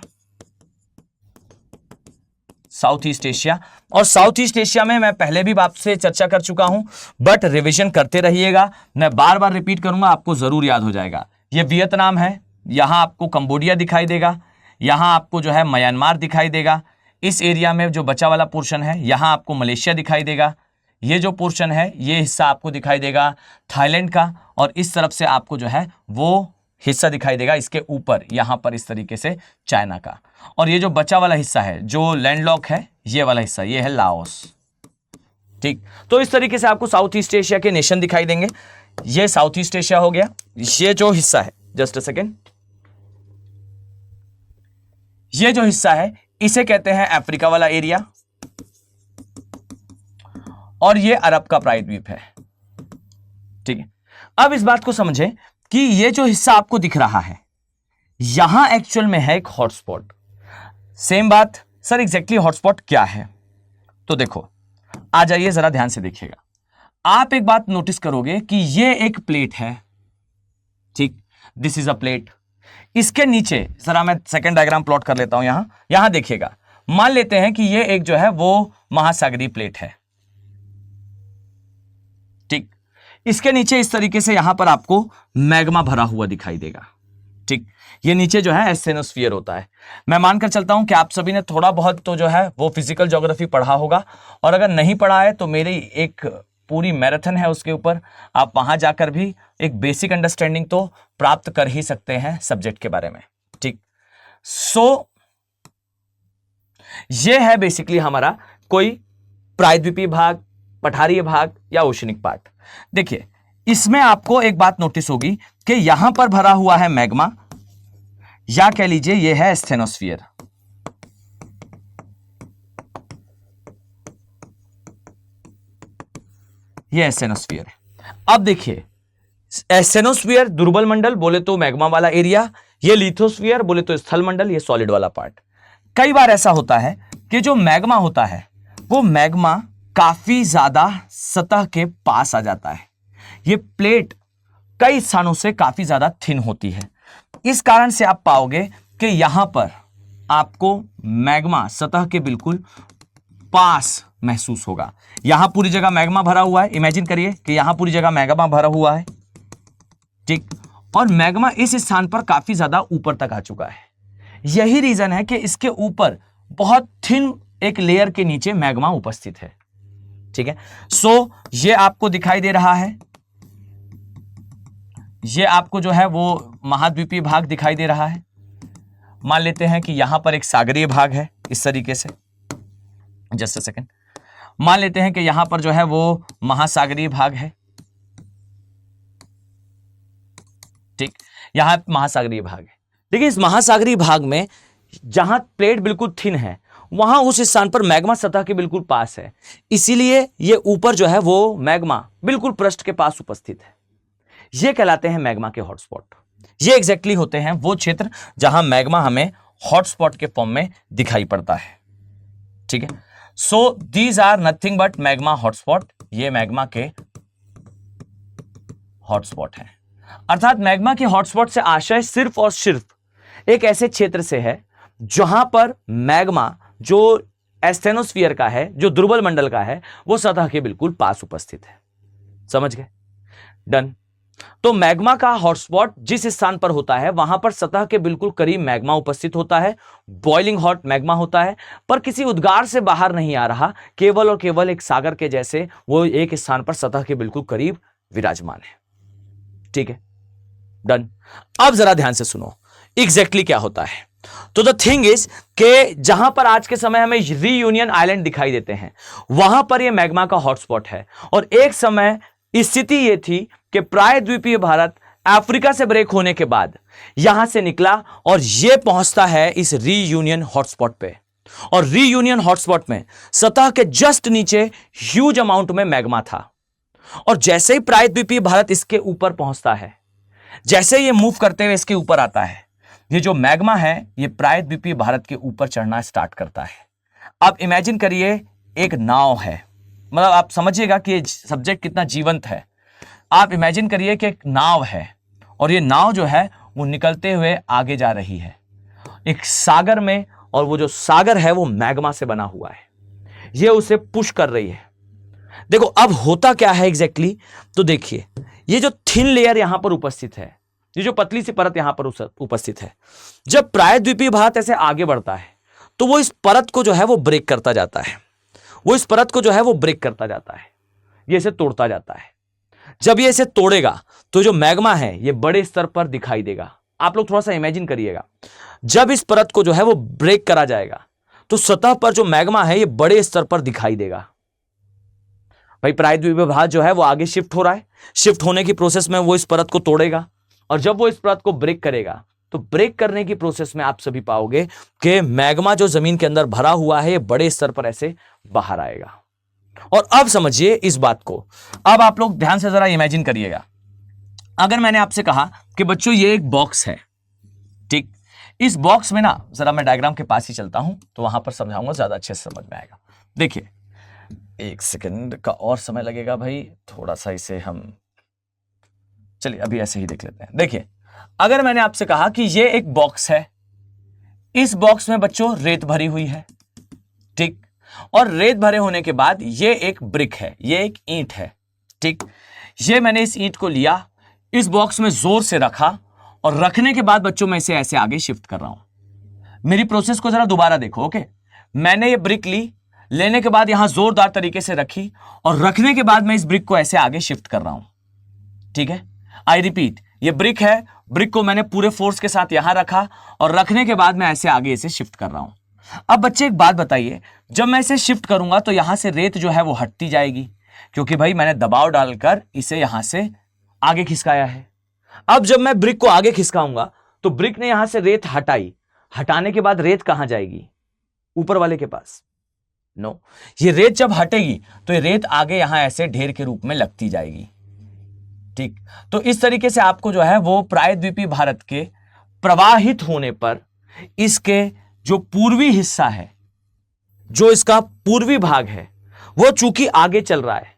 B: south east Asia, और साउथ ईस्ट एशिया में मैं पहले भी आपसे चर्चा कर चुका हूं, बट रिवीजन करते रहिएगा, मैं बार बार रिपीट करूंगा, आपको जरूर याद हो जाएगा। ये वियतनाम है, यहां आपको कंबोडिया दिखाई देगा, यहां आपको जो है म्यांमार दिखाई देगा, इस एरिया में जो बचा वाला पोर्शन है यहां आपको मलेशिया दिखाई देगा, ये जो पोर्शन है ये हिस्सा आपको दिखाई देगा थाईलैंड का, और इस तरफ से आपको जो है वो हिस्सा दिखाई देगा इसके ऊपर यहां पर इस तरीके से चाइना का, और ये जो बचा वाला हिस्सा है जो लैंडलॉक है ये वाला हिस्सा ये है लाओस। ठीक, तो इस तरीके से आपको साउथ ईस्ट एशिया के नेशन दिखाई देंगे। ये साउथ ईस्ट एशिया हो गया। ये जो हिस्सा है, जस्ट अ सेकेंड, ये जो हिस्सा है इसे कहते हैं अफ्रीका वाला एरिया, और ये अरब का प्रायद्वीप है। ठीक है, अब इस बात को समझें कि ये जो हिस्सा आपको दिख रहा है यहां एक्चुअल में है एक हॉटस्पॉट। सेम बात, सर एग्जैक्टली हॉटस्पॉट क्या है? तो देखो आ जाइए जरा ध्यान से देखिएगा, आप एक बात नोटिस करोगे कि ये एक प्लेट है। ठीक, दिस इज अ प्लेट। इसके नीचे जरा मैं सेकंड डायग्राम प्लॉट कर लेता हूं। यहां देखिएगा, मान लेते हैं कि ये एक जो है वो महासागरीय प्लेट है। ठीक, इसके नीचे इस तरीके से यहां पर आपको मैग्मा भरा हुआ दिखाई देगा। ठीक, ये नीचे जो है एस्थेनोस्फीयर होता है। मैं मानकर चलता हूं कि आप सभी ने थोड़ा बहुत तो जो है वो फिजिकल ज्योग्राफी पढ़ा होगा, और अगर नहीं पढ़ा है तो मेरी एक पूरी मैराथन है उसके ऊपर, आप वहां जाकर भी एक बेसिक अंडरस्टैंडिंग तो प्राप्त कर ही सकते हैं सब्जेक्ट के बारे में। ठीक, सो ये है बेसिकली हमारा कोई प्रायद्वीपीय भाग, पठारीय भाग या ओशनिक पार्ट। देखिए, इसमें आपको एक बात नोटिस होगी कि यहां पर भरा हुआ है मैग्मा, या कह लीजिए ये है एस्थेनोस्फीयर। ये एस्थेनोस्फीयर है। अब देखिए, एस्थेनोस्फीयर दुर्बल मंडल बोले तो मैग्मा वाला एरिया, ये लिथोस्फीयर बोले तो स्थल मंडल, ये सॉलिड वाला पार्ट। कई बार ऐसा होता है कि जो मैग्मा होता है वो मैग्मा काफी ज्यादा सतह के पास आ जाता है। ये प्लेट कई स्थानों से काफी ज्यादा थिन होती है। इस कारण से आप पाओगे कि यहां पर आपको मैग्मा सतह के बिल्कुल पास महसूस होगा। यहां पूरी जगह मैग्मा भरा हुआ है। इमेजिन करिए कि यहां पूरी जगह मैग्मा भरा हुआ है, ठीक, और मैग्मा इस स्थान पर काफी ज्यादा ऊपर तक आ चुका है। यही रीजन है कि इसके ऊपर बहुत थिन एक लेयर के नीचे मैग्मा उपस्थित है। ठीक है, सो ये आपको दिखाई दे रहा है, ये आपको जो है वो महाद्वीपीय भाग दिखाई दे रहा है। मान लेते हैं कि यहां पर एक सागरीय भाग है इस तरीके से, जस्ट अ सेकेंड। मान लेते हैं कि यहां पर जो है वो महासागरीय भाग है, ठीक, यहां महासागरीय भाग है। देखिए, इस महासागरीय भाग में जहां प्लेट बिल्कुल थिन है, वहां उस स्थान पर मैग्मा सतह के बिल्कुल पास है, इसीलिए ये ऊपर जो है वो मैग्मा बिल्कुल पृष्ठ के पास उपस्थित है। ये कहलाते हैं मैग्मा के हॉटस्पॉट। ये एग्जैक्टली होते हैं वो क्षेत्र जहां मैग्मा हमें हॉटस्पॉट के फॉर्म में दिखाई पड़ता है। ठीक है, so these are nothing but magma hotspot. ये मैग्मा के हॉटस्पॉट हैं। अर्थात मैग्मा के हॉटस्पॉट से आशय सिर्फ और सिर्फ एक ऐसे क्षेत्र से है जहां पर मैग्मा जो एस्थेनोस्फीयर का है, जो दुर्बल मंडल का है, वो सतह के बिल्कुल पास उपस्थित है। समझ गए? डन। तो मैग्मा का हॉटस्पॉट जिस स्थान पर होता है वहां पर सतह के बिल्कुल करीब मैग्मा उपस्थित होता है, बॉइलिंग हॉट मैग्मा होता है, पर किसी उद्गार से बाहर नहीं आ रहा, केवल और केवल एक सागर के जैसे वो एक स्थान पर सतह के बिल्कुल करीब विराजमान है। ठीक है, डन। अब जरा ध्यान से सुनो एग्जैक्टली क्या होता है। तो द थिंग इज कि जहां पर आज के समय हमें रीयूनियन आइलैंड दिखाई देते हैं, वहां पर यह मैग्मा का हॉटस्पॉट है। और एक समय स्थिति यह थी कि प्रायद्वीपीय भारत अफ्रीका से ब्रेक होने के बाद यहां से निकला और यह पहुंचता है इस रीयूनियन हॉटस्पॉट पे। और रीयूनियन हॉटस्पॉट में सतह के जस्ट नीचे ह्यूज अमाउंट में मैग्मा था। और जैसे ही प्रायद्वीपीय भारत इसके ऊपर पहुंचता है, जैसे ये मूव करते हुए इसके ऊपर आता है, ये जो मैग्मा है ये प्रायद्वीपीय भारत के ऊपर चढ़ना स्टार्ट करता है। अब इमेजिन करिए एक नाव है, मतलब आप समझिएगा कि ये सब्जेक्ट कितना जीवंत है। आप इमेजिन करिए कि एक नाव है और ये नाव जो है वो निकलते हुए आगे जा रही है एक सागर में, और वो जो सागर है वो मैग्मा से बना हुआ है, ये उसे पुश कर रही है। देखो अब होता क्या है एग्जैक्टली, तो देखिए ये जो थिन लेयर यहां पर उपस्थित है, ये जो पतली सी परत यहां पर उपस्थित है, जब प्रायद्वीपीय भारत ऐसे आगे बढ़ता है तो वो इस परत को जो है वो ब्रेक करता जाता है, वो इस परत को जो है वो ब्रेक करता जाता है, ये इसे तोड़ता जाता है। जब ये इसे तोड़ेगा तो जो मैग्मा है ये बड़े स्तर पर दिखाई देगा। आप लोग थोड़ा सा इमेजिन करिएगा, जब इस परत को जो है वो ब्रेक करा जाएगा तो सतह पर जो मैग्मा है ये बड़े स्तर पर दिखाई देगा। भाई प्रायद्वीपीय भारत जो है वो आगे शिफ्ट हो रहा है, शिफ्ट होने की प्रोसेस में वो इस परत को तोड़ेगा, और जब वो इस परत को ब्रेक करेगा तो ब्रेक करने की प्रोसेस में आप सभी पाओगे कि मैग्मा जो जमीन के अंदर भरा हुआ है ये बड़े स्तर पर ऐसे बाहर आएगा। और अब समझिए इस बात को, अब आप लोग ध्यान से जरा इमेजिन करिएगा। अगर मैंने आपसे कहा कि बच्चों ये एक बॉक्स है, ठीक, इस बॉक्स में ना जरा मैं डायग्राम के पास ही चलता हूं तो वहां पर समझाऊंगा, ज्यादा अच्छे से समझ में आएगा। देखिए एक सेकंड का और समय लगेगा भाई, थोड़ा सा इसे हम, चलिए अभी ऐसे ही देख लेते हैं। देखिए अगर मैंने आपसे कहा कि ये एक बॉक्स है, इस बॉक्स में बच्चों रेत भरी हुई है, ठीक, और रेत भरे होने के बाद ये एक ब्रिक है, ये एक ईंट है, ठीक, ये मैंने इस ईंट को लिया, इस बॉक्स में जोर से रखा और रखने के बाद बच्चों मैं इसे ऐसे आगे शिफ्ट कर रहा हूं। मेरी प्रोसेस को जरा दोबारा देखो। ओके, मैंने ये ब्रिक ली, लेने के बाद यहां जोरदार तरीके से रखी और रखने के बाद मैं इस ब्रिक को ऐसे आगे शिफ्ट कर रहा हूं। ठीक है, आई रिपीट, ये ब्रिक है, ब्रिक को मैंने पूरे फोर्स के साथ यहां रखा और रखने के बाद मैं ऐसे आगे इसे शिफ्ट कर रहा हूं। अब बच्चे एक बात बताइए, जब मैं इसे शिफ्ट करूंगा तो यहां से रेत जो है वो हटती जाएगी, क्योंकि भाई मैंने दबाव डालकर इसे यहां से आगे खिसकाया है। अब जब मैं ब्रिक को आगे खिसकाऊंगा तो ब्रिक ने यहां से रेत हटाई, हटाने के बाद रेत कहां जाएगी? ऊपर वाले के पास। नो, ये रेत जब हटेगी तो ये रेत आगे यहां ऐसे ढेर के रूप में लगती जाएगी। ठीक, तो इस तरीके से आपको जो है वो प्रायद्वीपीय भारत के प्रवाहित होने पर इसके जो पूर्वी हिस्सा है, जो इसका पूर्वी भाग है, वो चूंकि आगे चल रहा है,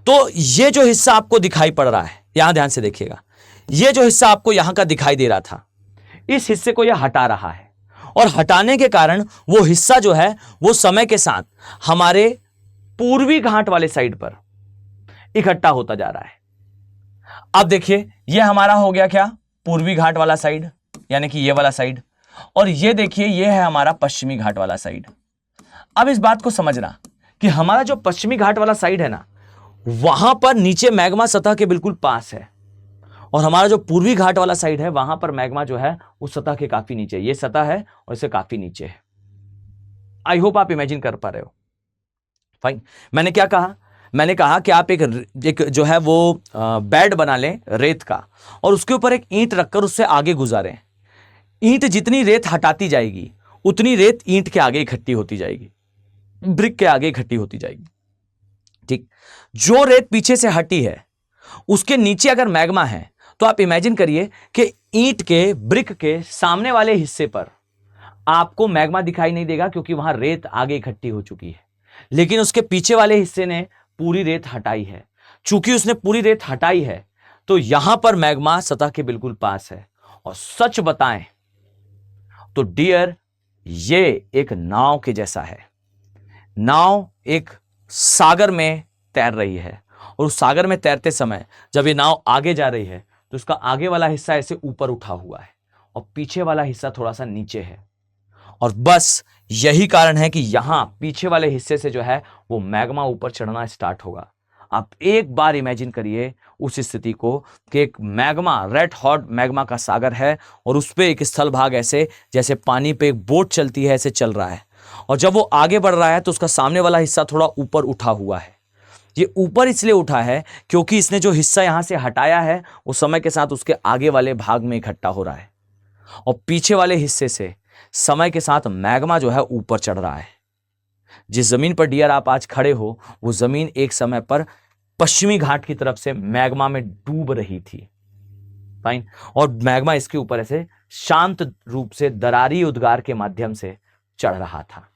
B: तो ये जो हिस्सा आपको दिखाई पड़ रहा है, यहां ध्यान से देखिएगा, ये जो हिस्सा आपको यहां का दिखाई दे रहा था, इस हिस्से को यह हटा रहा है और हटाने के कारण वो हिस्सा जो है वो समय के साथ हमारे पूर्वी घाट वाले साइड पर इकट्ठा होता जा रहा है। अब देखिए, ये हमारा हो गया क्या? पूर्वी घाट वाला साइड, यानी कि ये वाला साइड, और ये देखिए ये है हमारा पश्चिमी घाट वाला साइड। अब इस बात को समझना कि हमारा जो पश्चिमी घाट वाला साइड है ना, वहां पर नीचे मैग्मा सतह के बिल्कुल पास है, और हमारा जो पूर्वी घाट वाला साइड है वहां पर मैग्मा जो है उस सतह के काफी नीचे, ये सतह है और इससे काफी नीचे है। आई होप आप इमेजिन कर पा रहे हो। फाइन, मैंने क्या कहा? मैंने कहा कि आप एक जो है वो बेड बना लें रेत का, और उसके ऊपर एक ईंट रखकर उससे आगे गुजारें। ईंट जितनी रेत हटाती जाएगी उतनी रेत ईंट के आगे इकट्ठी होती जाएगी, ब्रिक के आगे इकट्ठी होती जाएगी। ठीक, जो रेत पीछे से हटी है उसके नीचे अगर मैग्मा है तो आप इमेजिन करिए कि ईंट के, ब्रिक के सामने वाले हिस्से पर आपको मैग्मा दिखाई नहीं देगा, क्योंकि वहां रेत आगे इकट्ठी हो चुकी है। लेकिन उसके पीछे वाले हिस्से ने पूरी रेत हटाई है। चूंकि उसने पूरी रेत हटाई है तो यहां पर मैग्मा सतह के बिल्कुल पास है। और सच बताएं तो डियर, ये एक नाव के जैसा है। नाव एक सागर में तैर रही है, और उस सागर में तैरते समय जब ये नाव आगे जा रही है तो उसका आगे वाला हिस्सा ऐसे ऊपर उठा हुआ है और पीछे वाला हिस्सा थोड़ा सा नीचे है। और बस यही कारण है कि यहां पीछे वाले हिस्से से जो है वो मैग्मा ऊपर चढ़ना स्टार्ट होगा। आप एक बार इमेजिन करिए उस स्थिति को कि एक मैग्मा, रेड हॉट मैग्मा का सागर है, और उस पे एक स्थल भाग ऐसे जैसे पानी पे एक बोट चलती है ऐसे चल रहा है, और जब वो आगे बढ़ रहा है तो उसका सामने वाला हिस्सा थोड़ा ऊपर उठा हुआ है। ये ऊपर इसलिए उठा है क्योंकि इसने जो हिस्सा यहां से हटाया है वो समय के साथ उसके आगे वाले भाग में इकट्ठा हो रहा है, और पीछे वाले हिस्से से समय के साथ मैग्मा जो है ऊपर चढ़ रहा है। जिस जमीन पर डियर आप आज खड़े हो वो जमीन एक समय पर पश्चिमी घाट की तरफ से मैग्मा में डूब रही थी। फाइन, और मैग्मा इसके ऊपर ऐसे शांत रूप से दरारी उद्गार के माध्यम से चढ़ रहा था।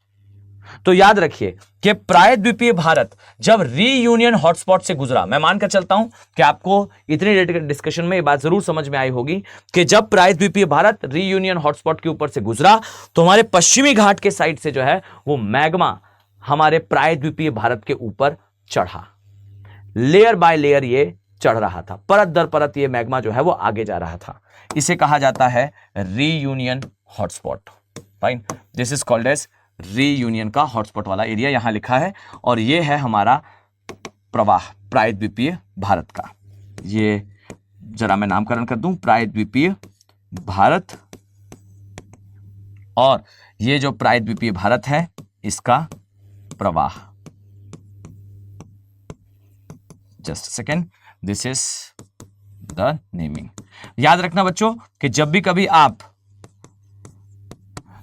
B: तो याद रखिए कि प्रायद्वीपीय भारत जब रीयूनियन हॉटस्पॉट से गुजरा, मैं मानकर चलता हूं कि आपको इतनी डिस्कशन में ये बात जरूर समझ में आई होगी कि जब प्रायद्वीपीय भारत रीयूनियन हॉटस्पॉट के ऊपर से गुजरा तो हमारे पश्चिमी घाट के साइड से जो है वो मैग्मा हमारे प्रायद्वीपीय भारत के ऊपर चढ़ा। लेयर बाय लेयर ये चढ़ रहा था, परत दर परत ये मैग्मा जो है वो आगे जा रहा था। इसे कहा जाता है Reunion hotspot. Fine, this is called as Reunion का हॉटस्पॉट वाला एरिया यहां लिखा है, और ये है हमारा प्रवाह प्रायद्वीपीय भारत का। ये जरा मैं नामकरण कर दूं, प्रायद्वीपीय भारत, और ये जो प्रायद्वीपीय भारत है इसका प्रवाह। Just second, this is the naming. याद रखना बच्चों कि जब भी कभी आप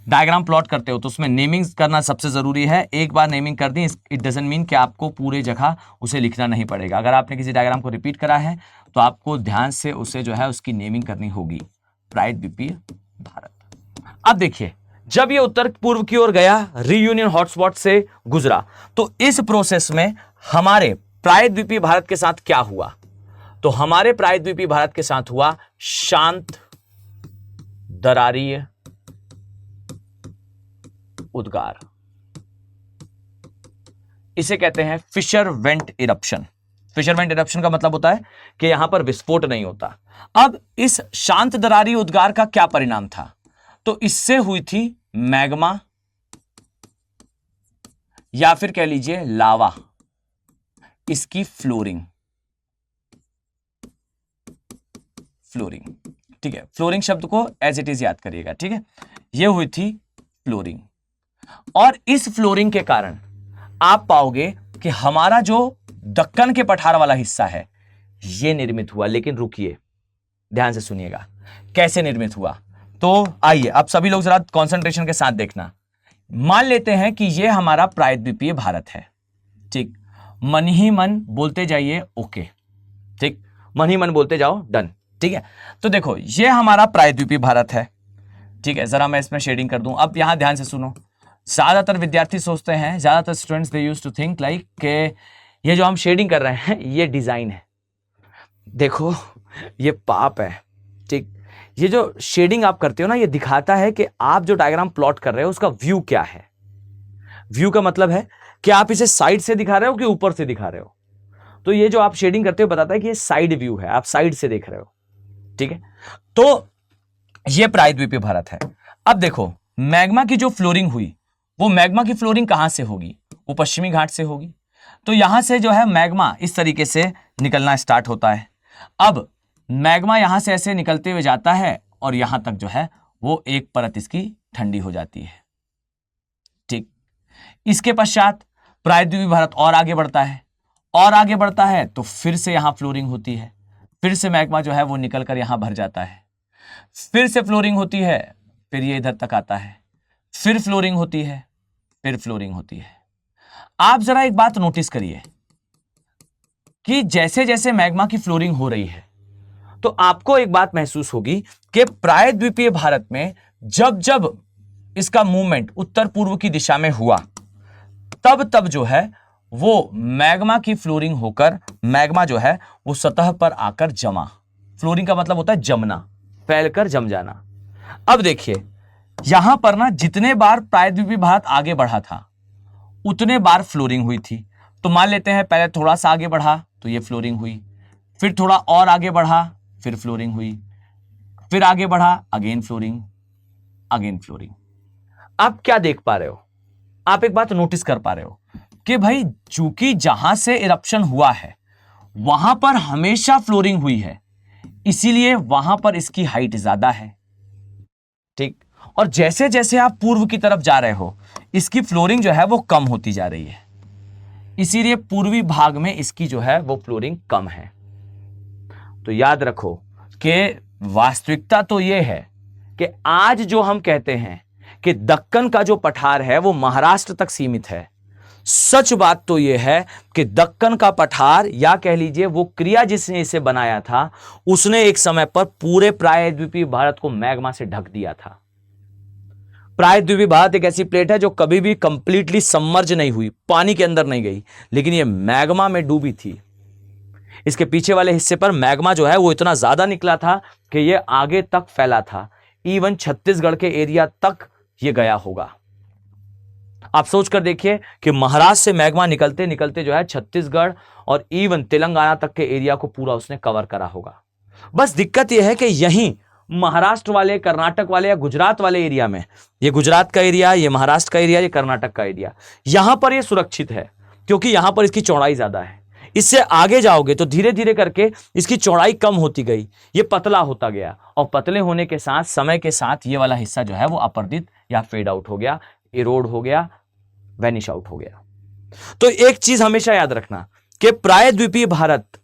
B: डायग्राम प्लॉट करते हो तो उसमें नेमिंग करना सबसे जरूरी है। एक बार नेमिंग कर दी, इट डजंट मीन कि आपको पूरे जगह उसे लिखना नहीं पड़ेगा। अगर आपने किसी डायग्राम को रिपीट करा है तो आपको ध्यान से उसे जो है उसकी नेमिंग करनी होगी। प्रायद्वीपीय भारत। अब देखिए, जब ये उत्तर पूर्व की ओर गया, रीयूनियन हॉटस्पॉट से गुजरा, तो इस प्रोसेस में हमारे प्रायद्वीपीय भारत के साथ क्या हुआ? तो हमारे प्रायद्वीपीय भारत के साथ हुआ शांत दरारीय उद्गार। इसे कहते हैं fissure vent eruption. Fisherman eruption का मतलब होता है कि यहां पर विस्फोट नहीं होता। अब इस शांत दरारी उद्गार का क्या परिणाम था? तो इससे हुई थी मैग्मा या फिर कह लीजिए लावा, इसकी फ्लोरिंग। ठीक है, फ्लोरिंग शब्द को एज इट इज याद करिएगा। ठीक है, यह हुई थी फ्लोरिंग, और इस फ्लोरिंग के कारण आप पाओगे कि हमारा जो दक्कन के पठार वाला हिस्सा है यह निर्मित हुआ। लेकिन रुकिए, ध्यान से सुनिएगा कैसे निर्मित हुआ। तो आइए अब सभी लोग जरा कंसंट्रेशन के साथ देखना। मान लेते हैं कि यह हमारा प्रायद्वीपीय भारत है। ठीक, मन ही मन बोलते जाइए ओके। ठीक, मन ही मन बोलते जाओ डन। ठीक है, तो देखो यह हमारा प्रायद्वीपीय भारत है। ठीक है, जरा मैं इसमें शेडिंग कर दूं। अब यहां ध्यान से सुनो, ज्यादातर विद्यार्थी सोचते हैं, ज्यादातर students they used to think like के ये जो हम शेडिंग कर रहे हैं ये डिजाइन है। देखो ये पाप है। ठीक, ये जो शेडिंग आप करते हो ना, ये दिखाता है कि आप जो डायग्राम प्लॉट कर रहे हो उसका व्यू क्या है। व्यू का मतलब है कि आप इसे साइड से दिखा रहे हो कि ऊपर से दिखा रहे हो। तो ये जो आप शेडिंग करते हो बताता है कि ये साइड व्यू है, आप साइड से देख रहे हो। ठीक है, तो ये प्रायद्वीपीय भारत है। अब देखो मैग्मा की जो फ्लोरिंग हुई, वो मैग्मा की फ्लोरिंग कहां से होगी? वो पश्चिमी घाट से होगी। तो यहां से जो है मैग्मा इस तरीके से निकलना स्टार्ट होता है। अब मैग्मा यहां से ऐसे निकलते हुए जाता है और यहां तक जो है वो एक परत इसकी ठंडी हो जाती है। ठीक, इसके पश्चात प्रायद्वीपीय भारत और आगे बढ़ता है, और आगे बढ़ता है तो फिर से यहां फ्लोरिंग होती है, फिर से मैग्मा जो है वो निकलकर यहां भर जाता है, फिर से फ्लोरिंग होती है, फिर ये इधर तक आता है, फिर फ्लोरिंग होती है, फिर फ्लोरिंग होती है। आप जरा एक बात नोटिस करिए कि जैसे जैसे मैग्मा की फ्लोरिंग हो रही है तो आपको एक बात महसूस होगी कि प्रायद्वीपीय भारत में जब जब इसका मूवमेंट उत्तर पूर्व की दिशा में हुआ तब तब जो है वो मैग्मा की फ्लोरिंग होकर मैग्मा जो है वो सतह पर आकर जमा। फ्लोरिंग का मतलब होता है जमना, फैलकर जम जाना। अब देखिए यहां पर ना जितने बार प्रायद्वीपीय भारत आगे बढ़ा था उतने बार फ्लोरिंग हुई थी। तो मान लेते हैं पहले थोड़ा सा आगे बढ़ा तो ये फ्लोरिंग हुई, फिर थोड़ा और आगे बढ़ा फिर फ्लोरिंग हुई, फिर आगे बढ़ा अगेन फ्लोरिंग, अगेन फ्लोरिंग। आप क्या देख पा रहे हो? आप एक बात नोटिस कर पा रहे हो कि भाई चूंकि जहां से इरप्शन हुआ है वहां पर हमेशा फ्लोरिंग हुई है, इसीलिए वहां पर इसकी हाइट ज्यादा है। ठीक, और जैसे जैसे आप पूर्व की तरफ जा रहे हो इसकी फ्लोरिंग जो है वो कम होती जा रही है, इसीलिए पूर्वी भाग में इसकी जो है वो फ्लोरिंग कम है। तो याद रखो कि वास्तविकता तो यह है कि आज जो हम कहते हैं कि दक्कन का जो पठार है वो महाराष्ट्र तक सीमित है, सच बात तो यह है कि दक्कन का पठार या कह लीजिए वो क्रिया जिसने इसे बनाया था उसने एक समय पर पूरे प्रायद्वीपीय भारत को मैग्मा से ढक दिया था। प्रायद्वीपीय भारत एक ऐसी प्लेट है जो कभी भी कंप्लीटली सबमर्ज नहीं हुई, पानी के अंदर नहीं गई, लेकिन यह मैग्मा में डूबी थी। इसके पीछे वाले हिस्से पर मैग्मा जो है वो इतना ज्यादा निकला था कि यह आगे तक फैला था, इवन छत्तीसगढ़ के एरिया तक यह गया होगा। आप सोचकर देखिए कि महाराष्ट्र से मैग्मा निकलते निकलते जो है छत्तीसगढ़ और इवन तेलंगाना तक के एरिया को पूरा उसने कवर करा होगा। बस दिक्कत यह है कि यहीं महाराष्ट्र वाले, कर्नाटक वाले या गुजरात वाले एरिया में, ये गुजरात का एरिया, ये महाराष्ट्र का एरिया, ये कर्नाटक का एरिया, यहां पर ये सुरक्षित है क्योंकि यहां पर इसकी चौड़ाई ज्यादा है। इससे आगे जाओगे तो धीरे धीरे करके इसकी चौड़ाई कम होती गई, ये पतला होता गया, और पतले होने के साथ समय के साथ ये वाला हिस्सा जो है वो अपरदित या फेड आउट हो गया, इरोड हो गया, वैनिश आउट हो गया। तो एक चीज हमेशा याद रखना कि प्रायद्वीपीय भारत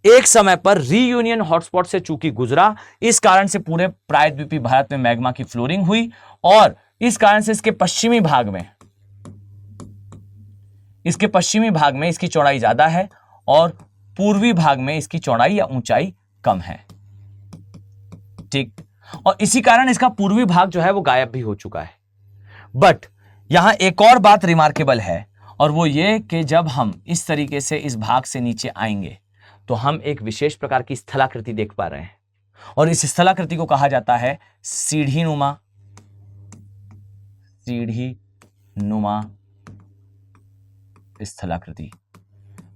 B: एक समय पर रीयूनियन हॉटस्पॉट से चूंकि गुजरा, इस कारण से पूरे प्रायद्वीपीय भारत में मैग्मा की फ्लोरिंग हुई, और इस कारण से इसके पश्चिमी भाग में इसकी चौड़ाई ज्यादा है और पूर्वी भाग में इसकी चौड़ाई या ऊंचाई कम है। ठीक, और इसी कारण इसका पूर्वी भाग जो है वो गायब भी हो चुका है। बट यहां एक और बात रिमार्केबल है, और वो ये कि जब हम इस तरीके से इस भाग से नीचे आएंगे तो हम एक विशेष प्रकार की स्थलाकृति देख पा रहे हैं, और इस स्थलाकृति को कहा जाता है सीढ़ी नुमा स्थलाकृति,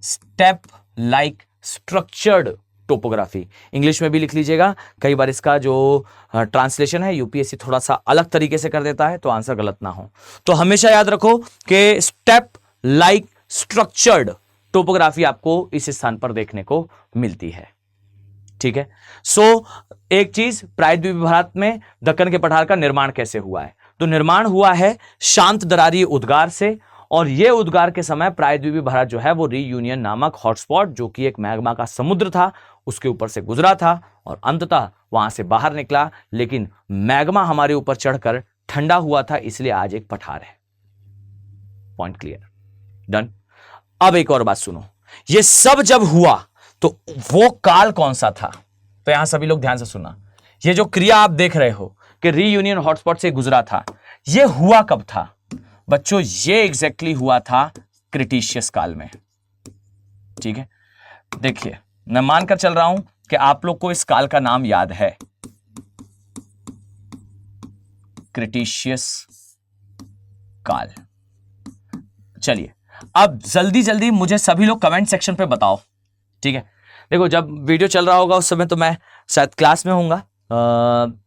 B: step like structured topography. English में भी लिख लीजिएगा, कई बार इसका जो ट्रांसलेशन है यूपीएससी थोड़ा सा अलग तरीके से कर देता है तो आंसर गलत ना हो। तो हमेशा याद रखो कि स्टेप लाइक स्ट्रक्चर्ड टोपोग्राफी आपको इस स्थान पर देखने को मिलती है। ठीक है। सो एक चीज, प्रायद्वीपीय भारत में दक्कन के पठार का निर्माण कैसे हुआ है? तो निर्माण हुआ है शांत दरारी उद्गार से, और यह उद्गार के समय प्रायद्वीपीय भारत जो है वो रीयूनियन नामक हॉटस्पॉट, जो कि एक मैग्मा का समुद्र था, उसके ऊपर से गुजरा था और अंततः वहां से बाहर निकला। लेकिन मैग्मा हमारे ऊपर चढ़कर ठंडा हुआ था, इसलिए आज एक पठार है। Point clear? डन। अब एक और बात सुनो, ये सब जब हुआ तो वो काल कौन सा था? तो यहां सभी लोग ध्यान से सुनना। ये जो क्रिया आप देख रहे हो कि रीयूनियन हॉटस्पॉट से गुजरा था, ये हुआ कब था बच्चों? ये एग्जैक्टली हुआ था क्रिटेशियस काल में। ठीक है, देखिए मैं मानकर चल रहा हूं कि आप लोग को इस काल का नाम याद है, क्रिटेशियस काल। चलिए अब जल्दी जल्दी मुझे सभी लोग कमेंट सेक्शन पे बताओ। ठीक है, देखो जब वीडियो चल रहा होगा उस समय तो मैं शायद क्लास में होऊंगा,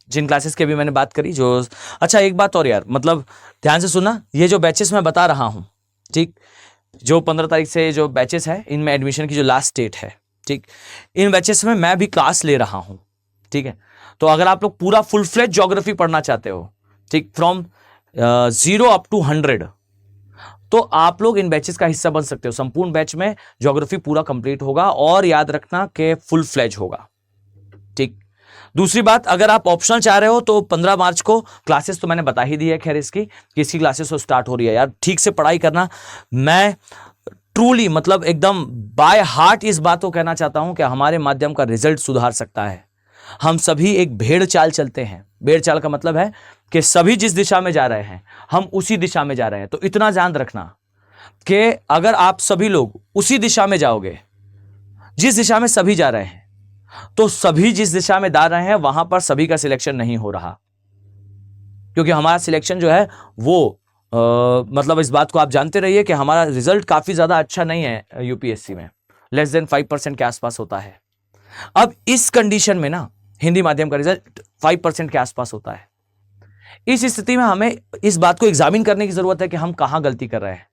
B: जिन क्लासेस की अभी मैंने बात करी जो। अच्छा एक बात और यार, मतलब ध्यान से सुना, ये जो बैचेस मैं बता रहा हूं, ठीक, जो 15 तारीख से जो बैचेस है इनमें एडमिशन की जो लास्ट डेट है, ठीक, इन बैचेस में मैं भी क्लास ले रहा हूं। ठीक है, तो अगर आप लोग पूरा फुल फ्लेज ज्योग्राफी पढ़ना चाहते हो, ठीक, फ्रॉम 0 अप टू 100, तो आप लोग इन बैचेस का हिस्सा बन सकते हो। संपूर्ण बैच में ज्योग्राफी पूरा कंप्लीट होगा और याद रखना कि फुल फ्लेज होगा। ठीक, दूसरी बात, अगर आप ऑप्शनल चाह रहे हो तो 15 मार्च को क्लासेस तो मैंने बता ही दी है, खैर इसकी किसकी क्लासेस तो स्टार्ट हो रही है। यार ठीक से पढ़ाई करना, मैं ट्रूली मतलब एकदम बाय हार्ट इस बात को कहना चाहता हूं कि हमारे माध्यम का रिजल्ट सुधार सकता है। हम सभी एक भेड़ चाल चलते हैं। भेड़ चाल का मतलब है कि सभी जिस दिशा में जा रहे हैं हम उसी दिशा में जा रहे हैं। तो इतना ध्यान रखना कि अगर आप सभी लोग उसी दिशा में जाओगे जिस दिशा में सभी जा रहे हैं, तो सभी जिस दिशा में जा रहे हैं वहां पर सभी का सिलेक्शन नहीं हो रहा, क्योंकि हमारा सिलेक्शन जो है वो मतलब इस बात को आप जानते रहिए कि हमारा रिजल्ट काफी ज्यादा अच्छा नहीं है यूपीएससी में, लेस देन 5% के आसपास होता है। अब इस कंडीशन में ना हिंदी माध्यम का रिजल्ट 5% के आसपास होता है। इस स्थिति में हमें इस बात को एग्जामिन करने की जरूरत है कि हम कहां गलती कर रहे हैं,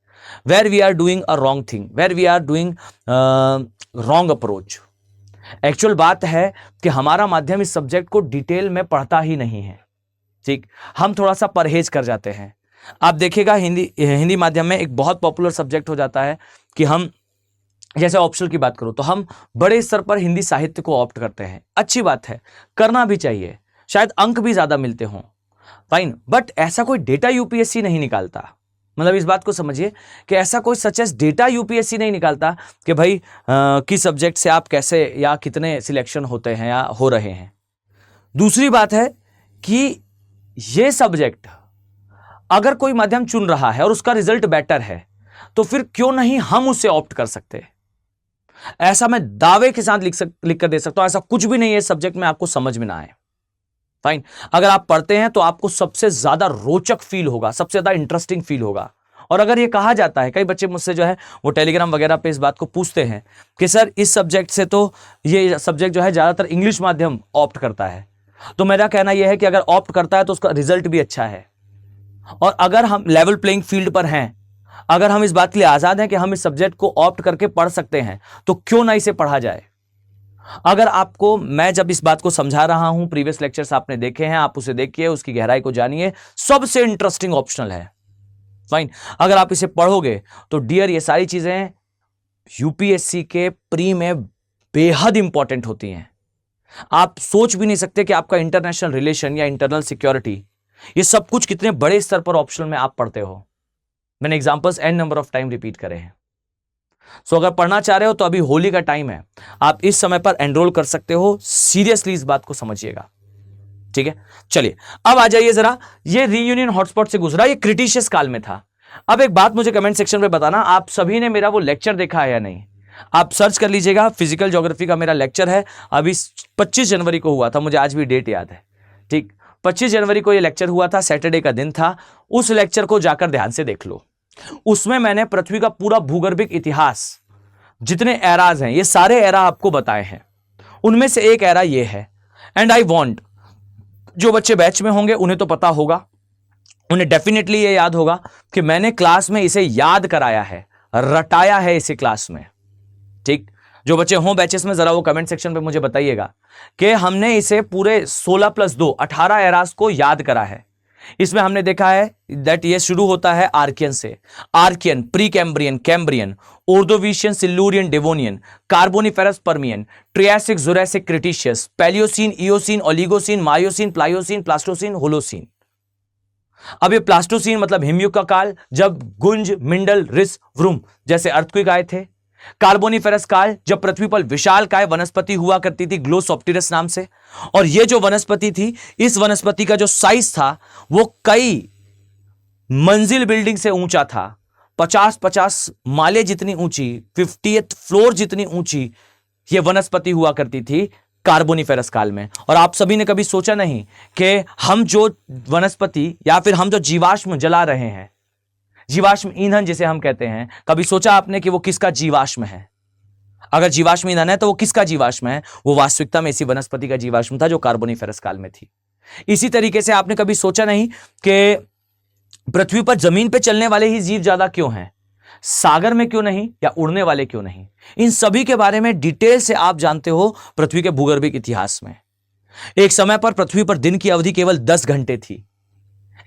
B: where we are doing a wrong thing, where we are doing wrong approach. Actual बात है कि हमारा माध्यम इस सब्जेक्ट को डिटेल में पढ़ता ही नहीं है। ठीक, हम थोड़ा सा परहेज कर जाते हैं। आप देखिएगा हिंदी माध्यम में एक बहुत पॉपुलर सब्जेक्ट हो जाता है कि हम जैसे ऑप्शनल की बात करो तो हम बड़े स्तर पर हिंदी साहित्य को ऑप्ट करते हैं। अच्छी बात है, करना भी चाहिए, शायद अंक भी ज्यादा मिलते हों, फाइन, बट ऐसा कोई डेटा यूपीएससी नहीं निकालता। मतलब इस बात को समझिए कि ऐसा कोई सचेस डेटा यूपीएससी नहीं निकालता कि भाई किस सब्जेक्ट से आप कैसे या कितने सिलेक्शन होते हैं या हो रहे हैं। दूसरी बात है कि ये सब्जेक्ट अगर कोई माध्यम चुन रहा है और उसका रिजल्ट बेटर है तो फिर क्यों नहीं हम उससे ऑप्ट कर सकते। ऐसा मैं दावे के साथ लिख कर दे सकता हूं, ऐसा कुछ भी नहीं है सब्जेक्ट में आपको समझ में ना आए, फाइन। अगर आप पढ़ते हैं तो आपको सबसे ज्यादा रोचक फील होगा, सबसे ज्यादा इंटरेस्टिंग फील होगा। और अगर ये कहा जाता है, कई बच्चे मुझसे जो है वो टेलीग्राम वगैरह पे इस बात को पूछते हैं कि सर इस सब्जेक्ट से तो ये सब्जेक्ट जो है ज्यादातर इंग्लिश माध्यम ऑप्ट करता है, तो मेरा कहना यह है कि अगर ऑप्ट करता है तो उसका रिजल्ट भी अच्छा है। और अगर हम लेवल प्लेइंग फील्ड पर हैं, अगर हम इस बात के लिए आजाद हैं कि हम इस सब्जेक्ट को ऑप्ट करके पढ़ सकते हैं, तो क्यों ना इसे पढ़ा जाए। अगर आपको, मैं जब इस बात को समझा रहा हूं, प्रीवियस लेक्चर्स आपने देखे हैं, आप उसे देखिए, उसकी गहराई को जानिए, सबसे इंटरेस्टिंग ऑप्शनल है, फाइन। अगर आप इसे पढ़ोगे तो डियर ये सारी चीजें यूपीएससी के प्री में बेहद इंपॉर्टेंट होती हैं। आप सोच भी नहीं सकते कि आपका इंटरनेशनल रिलेशन या इंटरनल सिक्योरिटी, ये सब कुछ कितने बड़े स्तर पर ऑप्शनल में आप पढ़ते हो। मैंने examples an number of time repeat करे हैं। सो अगर पढ़ना चाह रहे हो तो अभी होली का टाइम है, आप इस समय पर एनरोल कर सकते हो। सीरियसली इस बात को समझिएगा, ठीक है। चलिए अब आ जाइए जरा, ये रीयूनियन हॉटस्पॉट से गुजरा, ये क्रिटेशियस काल में था। अब एक बात मुझे कमेंट सेक्शन में बताना, आप सभी ने मेरा वो लेक्चर देखा है या नहीं। आप सर्च कर लीजिएगा, फिजिकल ज्योग्राफी का मेरा लेक्चर है, अभी 25 जनवरी को हुआ था, मुझे आज भी डेट याद है, ठीक। 25 जनवरी को ये लेक्चर हुआ था, सैटरडे का दिन था। उस लेक्चर को जाकर ध्यान से देख लो। उसमें मैंने पृथ्वी का पूरा भूगर्भिक इतिहास जितने एराज हैं, ये सारे एरा आपको बताए हैं, उनमें से एक एरा ये है। एंड आई वांट, जो बच्चे बैच में होंगे उन्हें तो पता होगा, उन्हें डेफिनेटली ये याद होगा कि मैंने क्लास में इसे याद कराया है, रटाया है इसे क्लास में। ठीक, जो बच्चे हों बैचेस में, जरा वो कमेंट सेक्शन पे मुझे बताइएगा कि हमने इसे पूरे 16 + 2 18 एरास को याद करा है। इसमें हमने देखा है दैट ये शुरू होता है आर्कियन से, Archaean, pre Cambrian, Cambrian, Ordovician, Silurian, Devonian, Carboniferous, Permian, Triassic, Jurassic, Cretaceous, Palaeocene, Eocene, Oligocene, Miocene, Pliocene, Pleistocene, Holocene. अब ये प्लास्टोसीन मतलब हिमयुग का काल, जब गुंज, मिंडल, रिस, व्रुम जैसे अर्थक्वेक आए थे। कार्बोनिफेरस काल, जब पृथ्वी पर विशालकाय वनस्पति हुआ करती थी ग्लोसोप्टेरस नाम से, और ये जो वनस्पति थी, इस वनस्पति का जो साइज था वो कई मंजिल बिल्डिंग से ऊंचा था, 50-50 माले जितनी ऊंची, 50th फ्लोर जितनी ऊंची ये वनस्पति हुआ करती थी कार्बोनिफेरस काल में। और आप सभी ने कभी सोचा नहीं कि हम जो वनस्पति या फिर हम जो जीवाश्म जला रहे हैं, जीवाश्म ईंधन जिसे हम कहते हैं, कभी सोचा आपने कि वो किसका जीवाश्म है? अगर जीवाश्म ईंधन है तो वो किसका जीवाश्म है? वो वास्तविकता में इसी वनस्पति का जीवाश्म था जो कार्बोनिफेरस काल में थी। इसी तरीके से आपने कभी सोचा नहीं कि पृथ्वी पर जमीन पे चलने वाले ही जीव ज्यादा क्यों हैं, सागर में क्यों नहीं, या उड़ने वाले क्यों नहीं? इन सभी के बारे में डिटेल से आप जानते हो पृथ्वी के भूगर्भिक इतिहास में। एक समय पर पृथ्वी पर दिन की अवधि केवल 10 घंटे थी।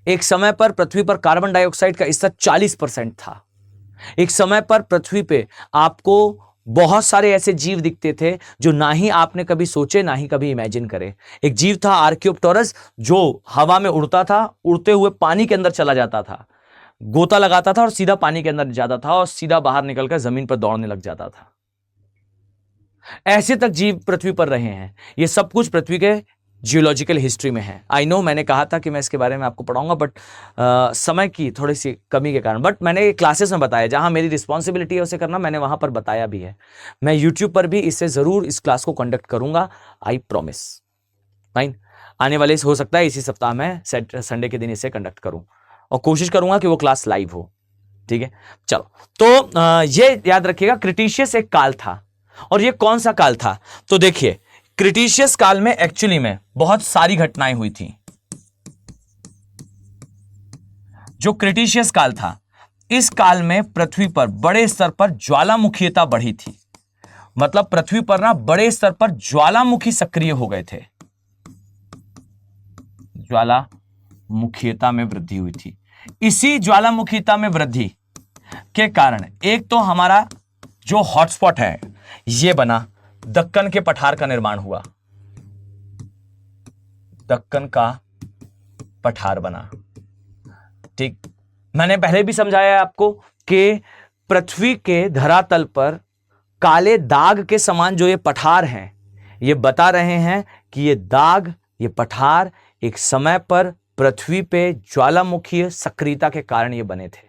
B: एक समय पर पृथ्वी पर कार्बन डाइऑक्साइड का स्तर 40% था। एक समय पर पृथ्वी पे आपको बहुत सारे ऐसे जीव दिखते थे जो ना ही आपने कभी सोचे, ना ही कभी इमेजिन करे। एक जीव था आर्कियोप्टेरस, जो हवा में उड़ता था, उड़ते हुए पानी के अंदर चला जाता था, गोता लगाता था और सीधा पानी के अंदर जाता था और सीधा बाहर निकलकर जमीन पर दौड़ने लग जाता था। ऐसे तक जीव पृथ्वी पर रहे हैं। ये सब कुछ पृथ्वी के जियोलॉजिकल हिस्ट्री में है। आई नो, मैंने कहा था कि मैं इसके बारे में आपको पढ़ाऊंगा, बट समय की थोड़ी सी कमी के कारण, बट मैंने क्लासेस में बताया, जहां मेरी रिस्पॉन्सिबिलिटी है उसे करना, मैंने वहां पर बताया भी है। मैं यूट्यूब पर भी इससे जरूर इस क्लास को कंडक्ट करूंगा, आई प्रॉमिस। फाइन, आने वाले हो सकता है इसी सप्ताह में संडे के दिन इसे कंडक्ट करूं, और कोशिश करूंगा कि वो क्लास लाइव हो। ठीक है, चलो। तो ये याद रखिएगा, क्रिटिशियस एक काल था। और ये कौन सा काल था? तो देखिए, क्रिटिशियस काल में एक्चुअली में बहुत सारी घटनाएं हुई थी। जो क्रिटिशियस काल था, इस काल में पृथ्वी पर बड़े स्तर पर ज्वालामुखीयता बढ़ी थी। मतलब पृथ्वी पर ना बड़े स्तर पर ज्वालामुखी सक्रिय हो गए थे, ज्वालामुखीयता में वृद्धि हुई थी। इसी ज्वालामुखीयता में वृद्धि के कारण एक तो हमारा जो हॉटस्पॉट है ये बना, दक्कन के पठार का निर्माण हुआ, दक्कन का पठार बना। ठीक, मैंने पहले भी समझाया है आपको कि पृथ्वी के धरातल पर काले दाग के समान जो ये पठार हैं, ये बता रहे हैं कि ये दाग, ये पठार एक समय पर पृथ्वी पे ज्वालामुखीय सक्रियता के कारण ये बने थे।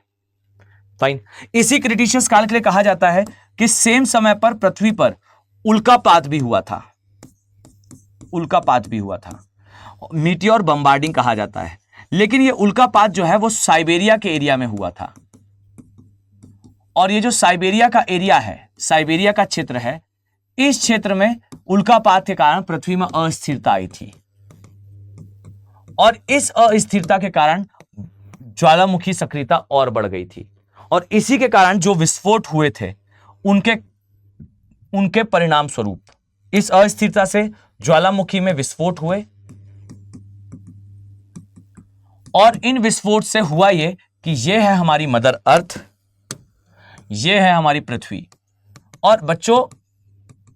B: फाइन, इसी क्रिटिशियस काल के लिए कहा जाता है कि सेम समय पर पृथ्वी पर उल्कापात भी हुआ था, उल्कापात भी हुआ था, मीटियोर बम्बार्डिंग कहा जाता है। लेकिन ये उल्कापात जो है वो साइबेरिया के एरिया में हुआ था। और ये जो साइबेरिया का एरिया है, साइबेरिया का क्षेत्र है, इस क्षेत्र में उल्कापात के कारण पृथ्वी में अस्थिरता आई थी। और इस अस्थिरता के कारण ज्वालामुखी सक्रियता और बढ़ गई थी। और इसी के कारण जो विस्फोट हुए थे, उनके परिणाम स्वरूप इस अस्थिरता से ज्वालामुखी में विस्फोट हुए। और इन विस्फोट से हुआ ये कि ये है हमारी मदर अर्थ, ये है हमारी पृथ्वी। और बच्चों,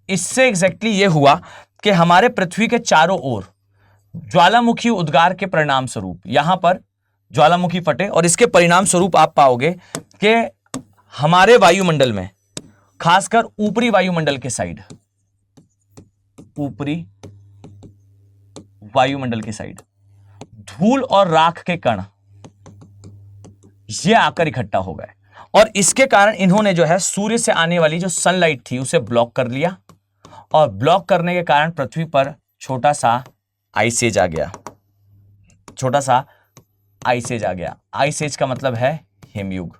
B: इससे एग्जैक्टली ये हुआ कि हमारे पृथ्वी के चारों ओर ज्वालामुखी उद्गार के परिणाम स्वरूप यहां पर ज्वालामुखी फटे। और इसके परिणाम स्वरूप आप पाओगे कि हमारे वायुमंडल में, खासकर ऊपरी वायुमंडल के साइड, ऊपरी वायुमंडल के साइड धूल और राख के कण ये आकर इकट्ठा हो गए। और इसके कारण इन्होंने जो है सूर्य से आने वाली जो सनलाइट थी उसे ब्लॉक कर लिया। और ब्लॉक करने के कारण पृथ्वी पर छोटा सा आइस एज आ गया, छोटा सा आइस एज आ गया। आइस एज का मतलब है हिमयुग।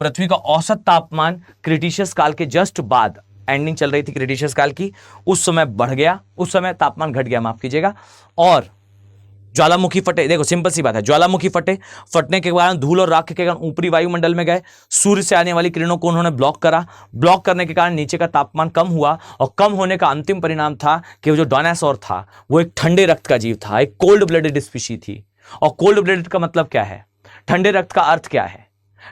B: पृथ्वी का औसत तापमान क्रिटिशियस काल के जस्ट बाद, एंडिंग चल रही थी क्रिटिशियस काल की, उस समय बढ़ गया, उस समय तापमान घट गया, माफ कीजिएगा, और ज्वालामुखी फटे। देखो सिंपल सी बात है, ज्वालामुखी फटे, फटने के कारण धूल और राख के कारण ऊपरी वायुमंडल में गए, सूर्य से आने वाली किरणों को उन्होंने ब्लॉक करा, ब्लॉक करने के कारण नीचे का तापमान कम हुआ, और कम होने का अंतिम परिणाम था कि वो जो डायनासोर था वो एक ठंडे रक्त का जीव था, एक कोल्ड ब्लडेड स्पीशी थी। और कोल्ड ब्लडेड का मतलब क्या है, ठंडे रक्त का अर्थ क्या है?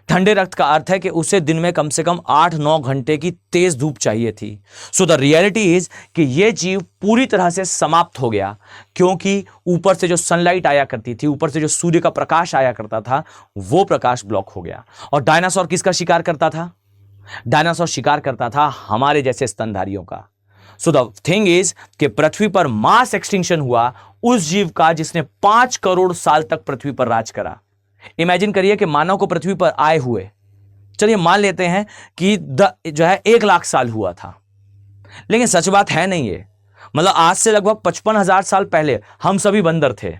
B: ठंडे रक्त का अर्थ है कि उसे दिन में कम से कम 8-9 घंटे की तेज धूप चाहिए थी। सो द रियलिटी इज कि यह जीव पूरी तरह से समाप्त हो गया, क्योंकि ऊपर से जो सनलाइट आया करती थी, ऊपर से जो सूर्य का प्रकाश आया करता था, वो प्रकाश ब्लॉक हो गया। और डायनासोर किसका शिकार करता था? डायनासोर शिकार करता था हमारे जैसे स्तनधारियों का। सो द थिंग इज कि पृथ्वी पर मास एक्सटिंक्शन हुआ उस जीव का जिसने 5 करोड़ साल तक पृथ्वी पर राज करा। इमेजिन करिए कि मानव को पृथ्वी पर आए हुए, चलिए मान लेते हैं कि जो है 1 लाख साल हुआ था, लेकिन सच बात है नहीं ये। मतलब आज से लगभग 55,000 साल पहले हम सभी बंदर थे,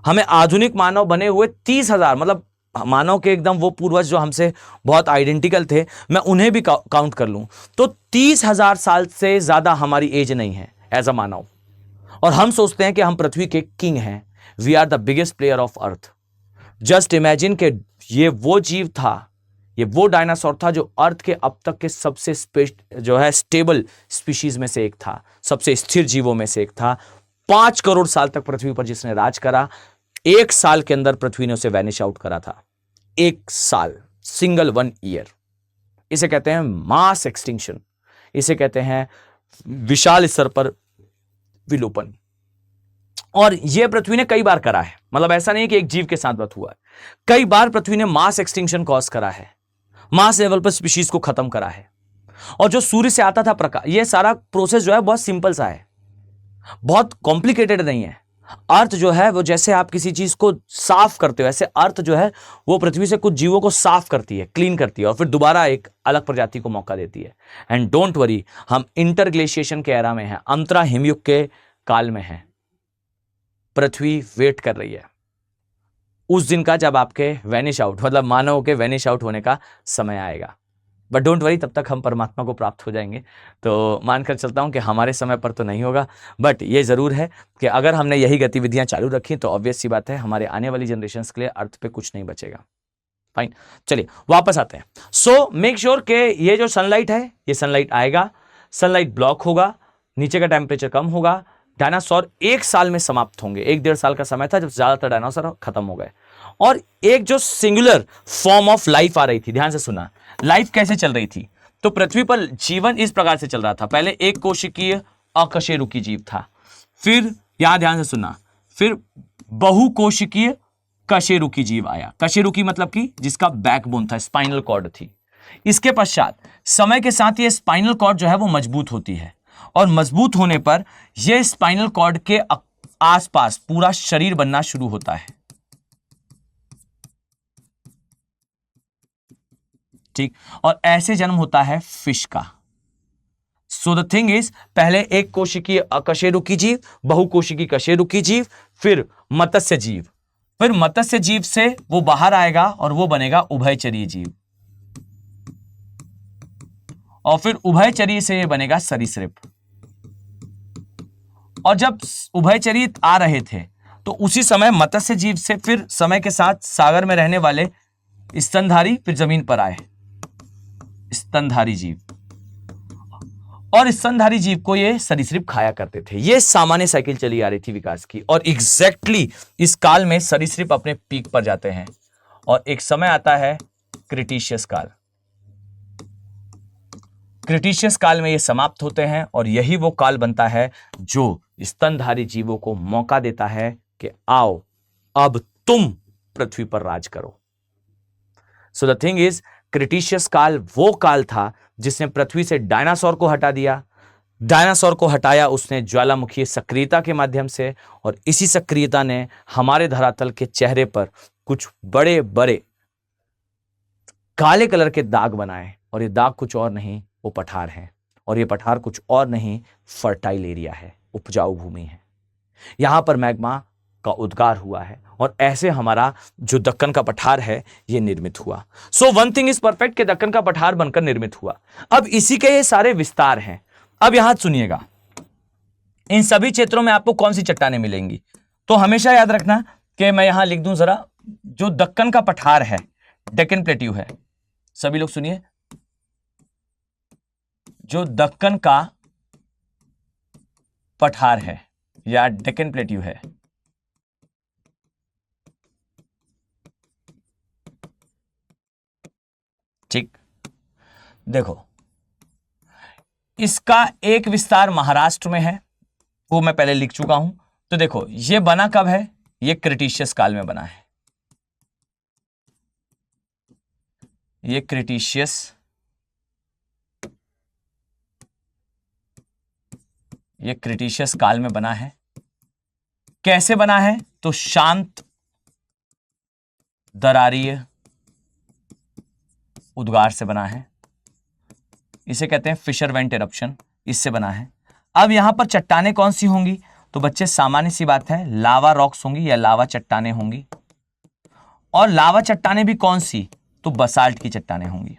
B: हमें आधुनिक मानव बने हुए 30,000, मतलब मानव के एकदम वो पूर्वज जो हमसे बहुत आइडेंटिकल थे, मैं उन्हें भी काउंट कर लूं तो 30,000 साल से ज्यादा हमारी एज नहीं है एज अ मानव। और हम सोचते हैं कि हम पृथ्वी के किंग हैं, we are the biggest player of earth. Just imagine कि ये वो जीव था, ये वो डायनासोर था जो अर्थ के अब तक के सबसे जो है स्टेबल स्पीशीज में से एक था, सबसे स्थिर जीवों में से एक था। 5 करोड़ साल तक पृथ्वी पर जिसने राज करा, 1 साल के अंदर पृथ्वी ने उसे वैनिश आउट करा था। 1 साल, सिंगल 1 ईयर। इसे कहते हैं मास एक्सटिंक्शन, इसे कहते हैं विशाल स्तर पर विलोपन। और यह पृथ्वी ने कई बार करा है, मतलब ऐसा नहीं कि एक जीव के साथ बात हुआ है, कई बार पृथ्वी ने मास एक्सटिंक्शन कॉज करा है, मास लेवल पर स्पीशीज को खत्म करा है। और जो सूर्य से आता था प्रकाश, यह सारा प्रोसेस जो है बहुत सिंपल सा है, बहुत कॉम्प्लिकेटेड नहीं है। अर्थ जो है वो जैसे आप किसी चीज को साफ करते हो, ऐसे अर्थ जो है वो पृथ्वी से कुछ जीवों को साफ करती है, क्लीन करती है, और फिर दोबारा एक अलग प्रजाति को मौका देती है। एंड डोंट वरी, हम इंटरग्लेशिएशन के एरा में हैं, अंतरा हिमयुग के काल में हैं। पृथ्वी वेट कर रही है उस दिन का जब आपके वैनिश आउट, मतलब मानव के वैनिश आउट होने का समय आएगा। बट डोंट वरी, तब तक हम परमात्मा को प्राप्त हो जाएंगे। तो मानकर चलता हूं कि हमारे समय पर तो नहीं होगा, बट ये जरूर है कि अगर हमने यही गतिविधियां चालू रखी तो ऑब्वियस सी बात है हमारे आने वाली जनरेशंस के लिए अर्थ पे कुछ नहीं बचेगा। फाइन, चलिए वापस आते हैं। सो मेक श्योर कि ये जो सनलाइट है, ये सनलाइट आएगा, सनलाइट ब्लॉक होगा, नीचे का टेम्परेचर कम होगा, डायनासोर 1 साल में समाप्त होंगे। 1-1.5 साल का समय था जब ज्यादातर डायनासोर खत्म हो गए, और एक जो सिंगुलर फॉर्म ऑफ लाइफ आ रही थी। ध्यान से सुना, लाइफ कैसे चल रही थी? तो पृथ्वी पर जीवन इस प्रकार से चल रहा था। पहले एक कोशिकीय अकशेरुकी जीव था, फिर यहां ध्यान से सुना, फिर बहुकोशिकीय कशेरुकी जीव आया। कशेरुकी मतलब कि जिसका बैकबोन था, स्पाइनल कॉर्ड थी। इसके पश्चात समय के साथ ये स्पाइनल कॉर्ड जो है वो मजबूत होती है, और मजबूत होने पर यह स्पाइनल कॉर्ड के आसपास पूरा शरीर बनना शुरू होता है। ठीक, और ऐसे जन्म होता है फिश का। सो द थिंग इज, पहले एक कोशिकीय अकशेरुकी जीव, बहुकोशिकीय कशेरुकी जीव, फिर मत्स्य जीव, फिर मत्स्य जीव से वो बाहर आएगा और वो बनेगा उभयचरीय जीव, और फिर उभयचरीय से ये बनेगा सरीसृप। और जब उभयचरीय आ रहे थे तो उसी समय मत्स्य जीव से फिर समय के साथ सागर में रहने वाले स्तनधारी फिर जमीन पर आए, स्तनधारी जीव, और स्तनधारी जीव को ये सरीसृप खाया करते थे। ये सामान्य साइकिल चली आ रही थी विकास की, और एग्जैक्टली इस काल में सरीसृप अपने पीक पर जाते हैं, और एक समय आता है क्रिटिशियस काल। क्रिटिशियस काल में ये समाप्त होते हैं, और यही वो काल बनता है जो स्तनधारी जीवों को मौका देता है कि आओ अब तुम पृथ्वी पर राज करो। So the thing is, Cretaceous काल वो काल था जिसने पृथ्वी से डायनासोर को हटा दिया। डायनासोर को हटाया उसने ज्वालामुखी सक्रियता के माध्यम से, और इसी सक्रियता ने हमारे धरातल के चेहरे पर कुछ बड़े बड़े काले कलर के दाग बनाए, और ये दाग कुछ और नहीं, वो पठार हैं, और ये पठार कुछ और नहीं, फर्टाइल एरिया है, उपजाऊ भूमि है। यहां पर मैग्मा का उद्गार हुआ है और ऐसे हमारा जो दक्कन का पठार है ये निर्मित हुआ। So one thing is perfect कि दक्कन का पठार बनकर निर्मित हुआ। अब इसी के ये सारे विस्तार हैं। अब यहां सुनिएगा, इन सभी क्षेत्रों में आपको कौन सी चट्टानें मिलेंगी, तो हमेशा याद रखना कि मैं यहां लिख दूं जरा, जो दक्कन का पठार है, डेक्कन प्लेट्यू है, सभी लोग सुनिए, जो दक्कन का पठार है या डेक्कन प्लेट्यू है, ठीक, देखो इसका एक विस्तार महाराष्ट्र में है, वो मैं पहले लिख चुका हूं। तो देखो ये बना कब है, ये क्रिटिशियस काल में बना है, ये क्रिटिशियस, ये क्रिटिशियस काल में बना है। कैसे बना है, तो शांत दरारीय उद्गार से बना है, इसे कहते हैं फिशर वेंट इरप्शन, इससे बना है। अब यहां पर चट्टानें कौन सी होंगी, तो बच्चे सामान्य सी बात है, लावा रॉक्स होंगी या लावा चट्टानें होंगी। और लावा चट्टानें भी कौन सी, तो बसाल्ट की चट्टानें होंगी।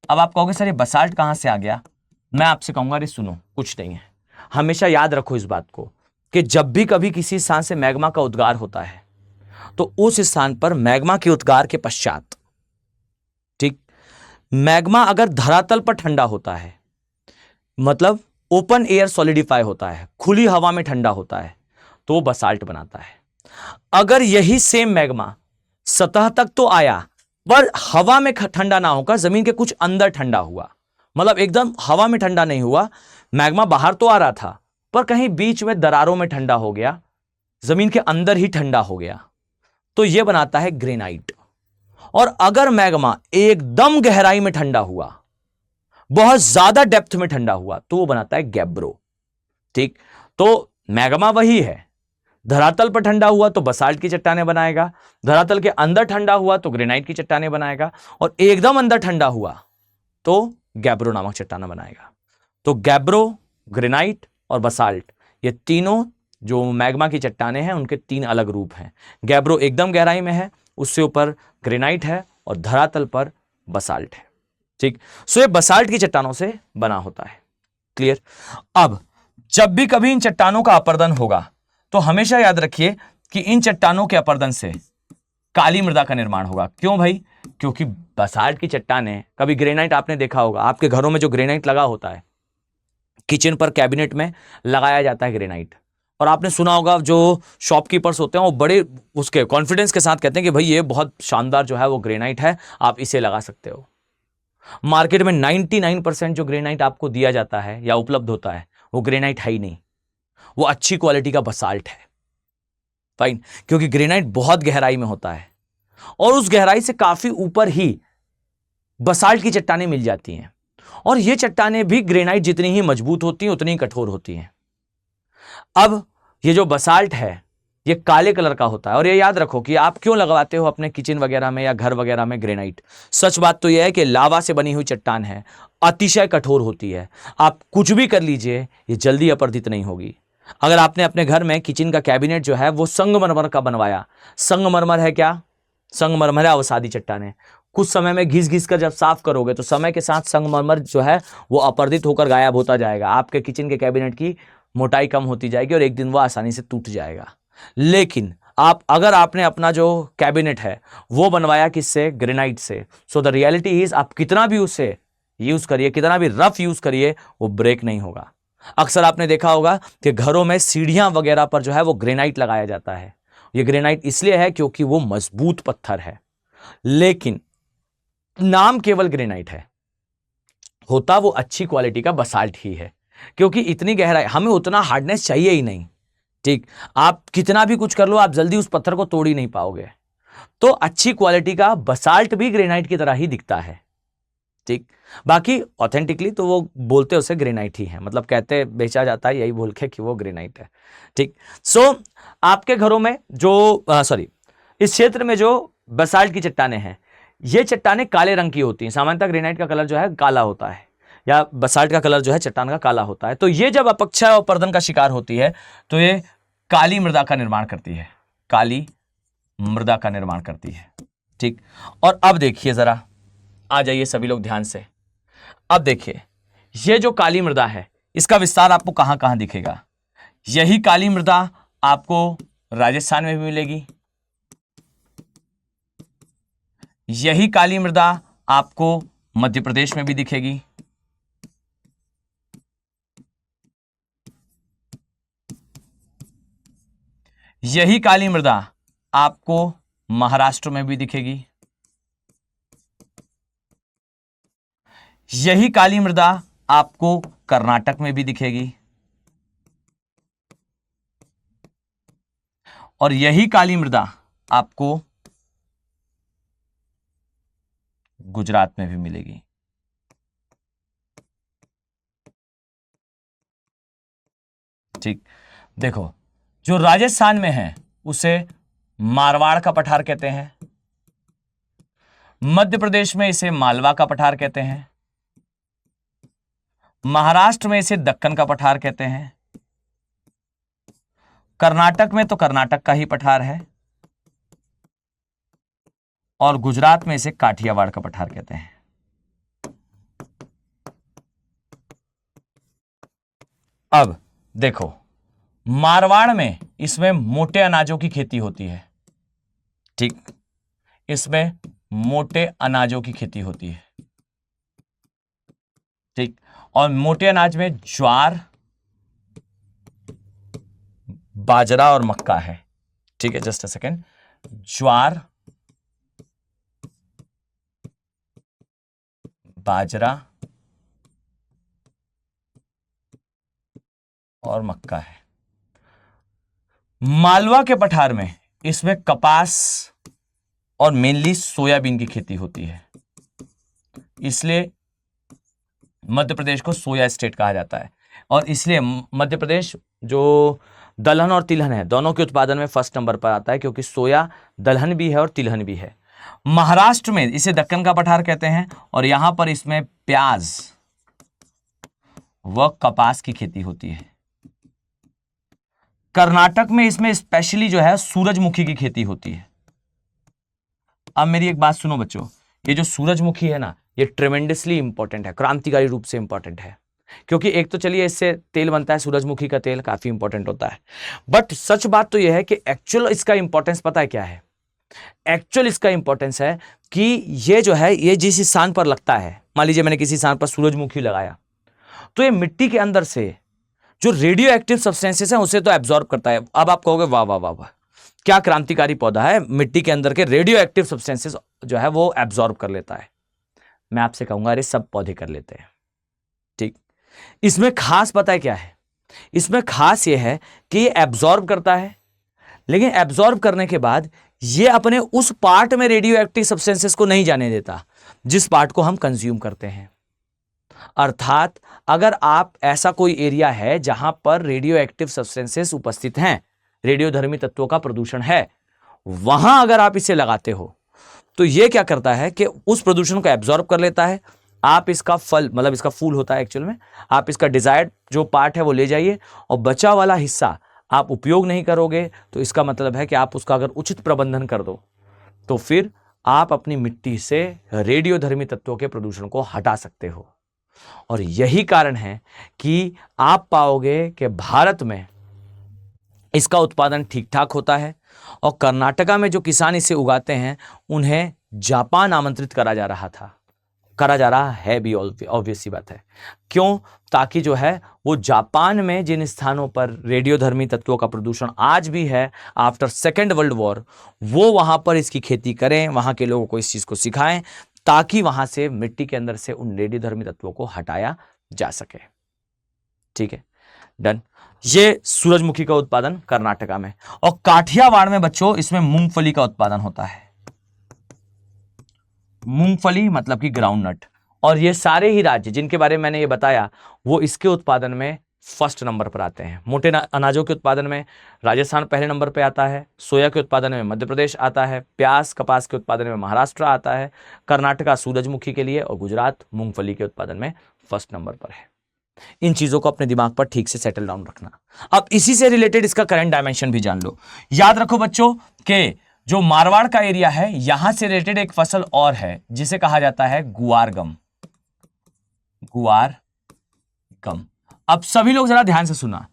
B: अब आप कहोगे सर ये बसाल्ट कहां से आ गया, मैं आपसे कहूंगा अरे सुनो, कुछ नहीं है, हमेशा याद रखो इस बात को कि जब भी कभी किसी स्थान से मैग्मा का उद्गार होता है तो उस स्थान पर मैग्मा के उद्गार के पश्चात, ठीक, मैग्मा अगर धरातल पर ठंडा होता है, मतलब ओपन एयर सॉलिडिफाई होता है, खुली हवा में ठंडा होता है, तो वो बसाल्ट बनाता है। अगर यही सेम मैग्मा सतह तक तो आया पर हवा में ठंडा ना होकर जमीन के कुछ अंदर ठंडा हुआ, मतलब एकदम हवा में ठंडा नहीं हुआ, मैग्मा बाहर तो आ रहा था पर कहीं बीच में दरारों में ठंडा हो गया, जमीन के अंदर ही ठंडा हो गया, तो यह बनाता है ग्रेनाइट। और अगर मैग्मा एकदम गहराई में ठंडा हुआ, बहुत ज्यादा डेप्थ में ठंडा हुआ, तो वो बनाता है गैब्रो। ठीक, तो मैग्मा वही है, धरातल पर ठंडा हुआ तो बसाल्ट की चट्टानें बनाएगा, धरातल के अंदर ठंडा हुआ तो ग्रेनाइट की चट्टानें बनाएगा, और एकदम अंदर ठंडा हुआ तो गैब्रो नामक चट्टाना बनाएगा। तो गैब्रो, ग्रेनाइट और बसाल्ट, ये तीनों जो मैग्मा की चट्टानें हैं उनके तीन अलग रूप हैं। गैब्रो एकदम गहराई में है, उससे ऊपर ग्रेनाइट है और धरातल पर बसाल्ट है। ठीक, सो ये बसाल्ट की चट्टानों से बना होता है। क्लियर। अब जब भी कभी इन चट्टानों का अपर्दन होगा तो हमेशा याद रखिए कि इन चट्टानों के अपर्दन से काली मृदा का निर्माण होगा। क्यों भाई? क्योंकि बसाल्ट की चट्टानें, कभी ग्रेनाइट आपने देखा होगा, आपके घरों में जो ग्रेनाइट लगा होता है, किचन पर कैबिनेट में लगाया जाता है ग्रेनाइट, और आपने सुना होगा जो शॉपकीपर्स होते हैं वो बड़े उसके कॉन्फिडेंस के साथ कहते हैं कि भाई ये बहुत शानदार जो है वो ग्रेनाइट है, आप इसे लगा सकते हो। मार्केट में 99% जो ग्रेनाइट आपको दिया जाता है या उपलब्ध होता है वो ग्रेनाइट है ही नहीं, वो अच्छी क्वालिटी का बसाल्ट है। फाइन, क्योंकि ग्रेनाइट बहुत गहराई में होता है और उस गहराई से काफी ऊपर ही बसाल्ट की चट्टानें मिल जाती हैं, और ये चट्टानें भी ग्रेनाइट जितनी ही मजबूत होती हैं उतनी ही कठोर होती हैं। अब ये जो बसाल्ट है ये काले कलर का होता है, और ये याद रखो कि आप क्यों लगवाते हो अपने किचन वगैरह में या घर वगैरह में ग्रेनाइट। सच बात तो यह है कि लावा से बनी हुई चट्टान है, अतिशय कठोर होती है, आप कुछ भी कर लीजिए ये जल्दी अपरदित नहीं होगी। अगर आपने अपने घर में किचन का कैबिनेट जो है वो संगमरमर का बनवाया, संगमरमर है क्या? संगमरमर है अवसादी चट्टानें, कुछ समय में घिस घिस कर जब साफ करोगे तो समय के साथ संगमरमर जो है वो अपरदित होकर गायब होता जाएगा, आपके किचन के कैबिनेट की मोटाई कम होती जाएगी और एक दिन वो आसानी से टूट जाएगा। लेकिन अगर आपने अपना जो कैबिनेट है वो बनवाया किससे? ग्रेनाइट से। सो द रियलिटी इज आप कितना भी उसे यूज करिए, कितना भी रफ यूज करिए, वो ब्रेक नहीं होगा। अक्सर आपने देखा होगा कि घरों में सीढ़ियां वगैरह पर जो है वो ग्रेनाइट लगाया जाता है। ये ग्रेनाइट इसलिए है क्योंकि वो मजबूत पत्थर है, लेकिन नाम केवल ग्रेनाइट है, होता वो अच्छी क्वालिटी का बसाल्ट ही है, क्योंकि इतनी गहराई, हमें उतना हार्डनेस चाहिए ही नहीं। ठीक, आप कितना भी कुछ कर लो आप जल्दी उस पत्थर को तोड़ ही नहीं पाओगे। तो अच्छी क्वालिटी का बसाल्ट भी ग्रेनाइट की तरह ही दिखता है। ठीक, बाकी ऑथेंटिकली तो वो बोलते उसे ग्रेनाइट ही है, मतलब कहते बेचा जाता है यही बोल के कि वो ग्रेनाइट है। ठीक, सो आपके घरों में जो इस क्षेत्र में जो बसाल्ट की चट्टानें हैं, ये चट्टानें काले रंग की होती हैं। सामान्यतः ग्रेनाइट का कलर जो है काला होता है, या बसाल्ट का कलर जो है चट्टान का काला होता है। तो ये जब अपक्षय और अपरदन का शिकार होती है तो ये काली मृदा का निर्माण करती है, काली मृदा का निर्माण करती है। ठीक, और अब देखिए जरा, आ जाइए सभी लोग ध्यान से। अब देखिए ये जो काली मृदा है इसका विस्तार आपको कहां कहां दिखेगा। यही काली मृदा आपको राजस्थान में भी मिलेगी, यही काली मृदा आपको मध्य प्रदेश में भी दिखेगी, यही काली मृदा आपको महाराष्ट्र में भी दिखेगी, यही काली मृदा आपको कर्नाटक में भी दिखेगी, और यही काली मृदा आपको गुजरात में भी मिलेगी। ठीक, देखो जो राजस्थान में है उसे मारवाड़ का पठार कहते हैं, मध्य प्रदेश में इसे मालवा का पठार कहते हैं, महाराष्ट्र में इसे दक्कन का पठार कहते हैं, कर्नाटक में तो कर्नाटक का ही पठार है, और गुजरात में इसे काठियावाड़ का पठार कहते हैं। अब देखो मारवाड़ में इसमें मोटे अनाजों की खेती होती है। ठीक, इसमें मोटे अनाजों की खेती होती है। ठीक, और मोटे अनाज में ज्वार, बाजरा और मक्का है। ठीक है, जस्ट अ सेकेंड, ज्वार, बाजरा और मक्का है। मालवा के पठार में इसमें कपास और मेनली सोयाबीन की खेती होती है, इसलिए मध्य प्रदेश को सोया स्टेट कहा जाता है, और इसलिए मध्य प्रदेश जो दलहन और तिलहन है दोनों के उत्पादन में फर्स्ट नंबर पर आता है, क्योंकि सोया दलहन भी है और तिलहन भी है। महाराष्ट्र में इसे दक्कन का पठार कहते हैं, और यहां पर इसमें प्याज व कपास की खेती होती है। कर्नाटक में इसमें स्पेशली जो है सूरजमुखी की खेती होती है। अब मेरी एक बात सुनो बच्चों, ये जो सूरजमुखी है ना, ये ट्रेमेंडसली इंपॉर्टेंट है, क्रांतिकारी रूप से इंपॉर्टेंट है, क्योंकि एक तो चलिए इससे तेल बनता है, सूरजमुखी का तेल काफी इंपॉर्टेंट होता है, बट सच बात तो यह है कि एक्चुअल इसका इंपॉर्टेंस पता है क्या है? एक्चुअल इसका इंपॉर्टेंस है कि ये जो है ये जिस स्थान पर लगता है, मान लीजिए मैंने किसी स्थान पर सूरजमुखी लगाया, तो ये मिट्टी के अंदर से जो रेडियो एक्टिव सब्सटेंसेस हैं उसे तो एब्जॉर्ब करता है। अब आप कहोगे वाह वाह वाह वाह, क्या क्रांतिकारी पौधा है, मिट्टी के अंदर के रेडियो एक्टिव सब्सटेंसेस जो है वो एब्जॉर्ब कर लेता है। मैं आपसे कहूंगा अरे सब पौधे कर लेते हैं। ठीक, इसमें खास पता है क्या है? इसमें खास ये है कि ये एब्जॉर्ब करता है, लेकिन एब्जॉर्ब करने के बाद ये अपने उस पार्ट में रेडियो एक्टिव सब्सटेंसेस को नहीं जाने देता जिस पार्ट को हम कंज्यूम करते हैं। अर्थात अगर आप ऐसा कोई एरिया है जहां पर रेडियो एक्टिव सब्सटेंसेस उपस्थित हैं, रेडियोधर्मी तत्वों का प्रदूषण है, वहां अगर आप इसे लगाते हो तो ये क्या करता है कि उस प्रदूषण को एब्जॉर्ब कर लेता है। आप इसका फल, मतलब इसका फूल होता है एक्चुअल में, आप इसका डिजायर्ड जो पार्ट है वो ले जाइए, और बचा वाला हिस्सा आप उपयोग नहीं करोगे, तो इसका मतलब है कि आप उसका अगर उचित प्रबंधन कर दो तो फिर आप अपनी मिट्टी से रेडियोधर्मी तत्वों के प्रदूषण को हटा सकते हो। और यही कारण है कि आप पाओगे कि भारत में इसका उत्पादन ठीक ठाक होता है, और कर्नाटका में जो किसान इसे उगाते हैं उन्हें जापान आमंत्रित करा जा रहा है भी, ऑब्वियस सी बात है। क्यों? ताकि जो है वो जापान में जिन स्थानों पर रेडियोधर्मी तत्वों का प्रदूषण आज भी है आफ्टर सेकेंड वर्ल्ड वॉर, वो वहां पर इसकी खेती करें, वहां के लोगों को इस चीज को सिखाएं, ताकि वहां से मिट्टी के अंदर से उन रेडियोधर्मी तत्वों को हटाया जा सके। ठीक है, डन। ये सूरजमुखी का उत्पादन कर्नाटका में, और काठियावाड़ में बच्चों इसमें मूंगफली का उत्पादन होता है। मूंगफली मतलब कि ग्राउंडनट, और ये सारे ही राज्य जिनके बारे में मैंने ये बताया वो इसके उत्पादन में फर्स्ट नंबर पर आते हैं। मोटे अनाजों के उत्पादन में राजस्थान पहले नंबर पर आता है, सोया के उत्पादन में मध्य प्रदेश आता है, प्याज कपास के उत्पादन में महाराष्ट्र आता है, कर्नाटका सूरजमुखी के लिए, और गुजरात मूंगफली के उत्पादन में फर्स्ट नंबर पर है। इन चीजों को अपने दिमाग पर ठीक से सेटल डाउन रखना। अब इसी से रिलेटेड इसका करंट डायमेंशन भी जान लो। याद रखो बच्चों कि जो मारवाड़ का एरिया है, यहां से रिलेटेड एक फसल और है जिसे कहा जाता है गुआर गम। गुआर गम। अब सभी लोग जरा ध्यान से सुना,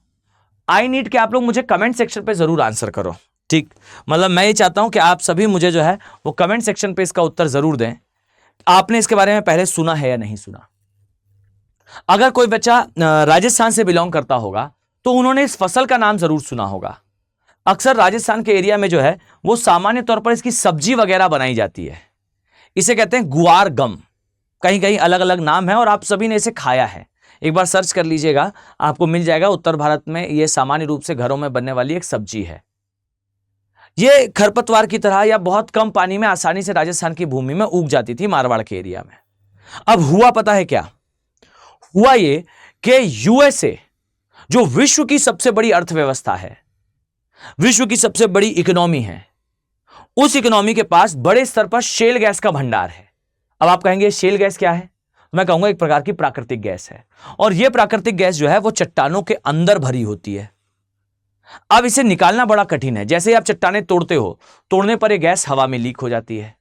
B: आई नीड कि आप लोग मुझे कमेंट सेक्शन पे जरूर आंसर करो, ठीक? मतलब मैं ये चाहता हूं कि आप सभी मुझे जो है वो कमेंट सेक्शन पे इसका उत्तर जरूर दें, आपने इसके बारे में पहले सुना है या नहीं सुना। अगर कोई बच्चा राजस्थान से बिलोंग करता होगा तो उन्होंने इस फसल का नाम जरूर सुना होगा। अक्सर राजस्थान के एरिया में जो है वो सामान्य तौर पर इसकी सब्जी वगैरह बनाई जाती है। इसे कहते हैं गुआर गम। कहीं कहीं अलग अलग नाम है और आप सभी ने इसे खाया है। एक बार सर्च कर लीजिएगा, आपको मिल जाएगा। उत्तर भारत में यह सामान्य रूप से घरों में बनने वाली एक सब्जी है। यह खरपतवार की तरह या बहुत कम पानी में आसानी से राजस्थान की भूमि में उग जाती थी, मारवाड़ के एरिया में। अब हुआ पता है क्या हुआ? ये कि यूएसए जो विश्व की सबसे बड़ी अर्थव्यवस्था है, विश्व की सबसे बड़ी इकोनॉमी है, उस इकोनॉमी के पास बड़े स्तर पर शेल गैस का भंडार है। अब आप कहेंगे शेल गैस क्या है? मैं कहूंगा एक प्रकार की प्राकृतिक गैस है। और यह प्राकृतिक गैस जो है वो चट्टानों के अंदर भरी होती है। अब इसे निकालना बड़ा कठिन है। जैसे ही आप चट्टाने तोड़ते हो, तोड़ने पर यह गैस हवा में लीक हो जाती है।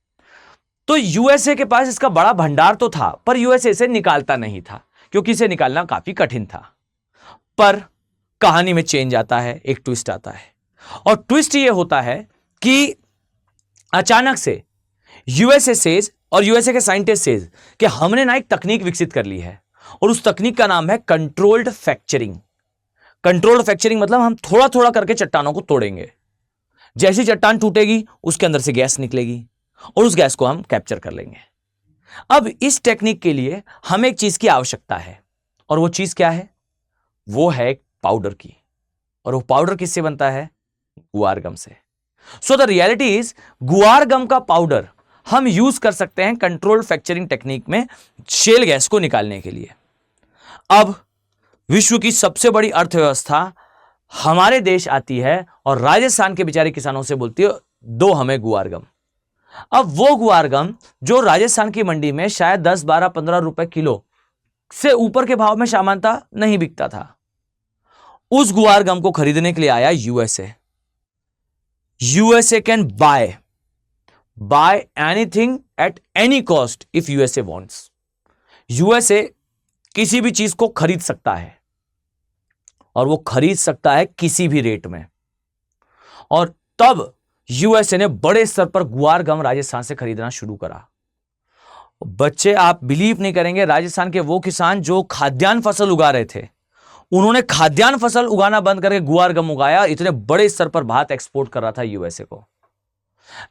B: तो यूएसए के पास इसका बड़ा भंडार तो था, पर यूएसए इसे निकालता नहीं था क्योंकि इसे निकालना काफी कठिन था। पर कहानी में चेंज आता है, एक ट्विस्ट आता है। और ट्विस्ट ये होता है कि अचानक से यूएसए सेज और यूएसए के साइंटिस्ट सेज कि हमने ना एक तकनीक विकसित कर ली है और उस तकनीक का नाम है कंट्रोल्ड फ्रैक्चरिंग। कंट्रोल्ड फ्रैक्चरिंग मतलब हम थोड़ा थोड़ा करके चट्टानों को तोड़ेंगे। जैसी चट्टान टूटेगी उसके अंदर से गैस निकलेगी और उस गैस को हम कैप्चर कर लेंगे। अब इस टेक्निक के लिए हमें एक चीज की आवश्यकता है और वो चीज क्या है? वो है पाउडर की। और वो पाउडर किससे बनता है? गुआर गम से। सो द रियलिटी इज गुआर गम का पाउडर हम यूज कर सकते हैं कंट्रोल्ड फ्रैक्चरिंग टेक्निक में शेल गैस को निकालने के लिए। अब विश्व की सबसे बड़ी अर्थव्यवस्था हमारे देश आती है और राजस्थान के बेचारे किसानों से बोलती है दो हमें गुआर गम। अब वो गुआर गम जो राजस्थान की मंडी में शायद 10, 12, 15 रुपए किलो से ऊपर के भाव में सामान्यतः नहीं बिकता था, उस गुआर गम को खरीदने के लिए आया USA. USA can buy anything at any cost if USA wants. USA किसी भी चीज को खरीद सकता है और वो खरीद सकता है किसी भी रेट में। और तब यूएसए ने बड़े स्तर पर गुआर गम राजस्थान से खरीदना शुरू करा। बच्चे आप बिलीव नहीं करेंगे, राजस्थान के वो किसान जो खाद्यान्न फसल उगा रहे थे, उन्होंने खाद्यान्न फसल उगाना बंद करके गुआर गम उगाया। इतने बड़े स्तर पर भात एक्सपोर्ट कर रहा था यूएसए को।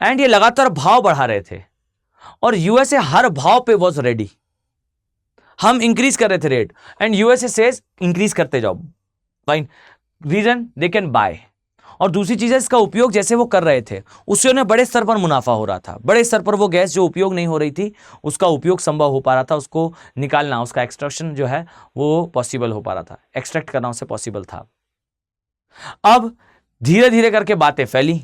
B: एंड ये लगातार भाव बढ़ा रहे थे और यूएसए हर भाव पे वॉज रेडी। हम इंक्रीज कर रहे थे rate and USA says increase करते जाओ। Fine, reason they can buy. और दूसरी चीज है इसका उपयोग जैसे वो कर रहे थे उससे उन्हें बड़े स्तर पर मुनाफा हो रहा था। बड़े स्तर पर वो गैस जो उपयोग नहीं हो रही थी उसका उपयोग संभव हो पा रहा था, उसको निकालना, उसका एक्सट्रैक्शन जो है वो पॉसिबल हो पा रहा था, एक्सट्रैक्ट करना उससे पॉसिबल था। अब धीरे धीरे करके बातें फैली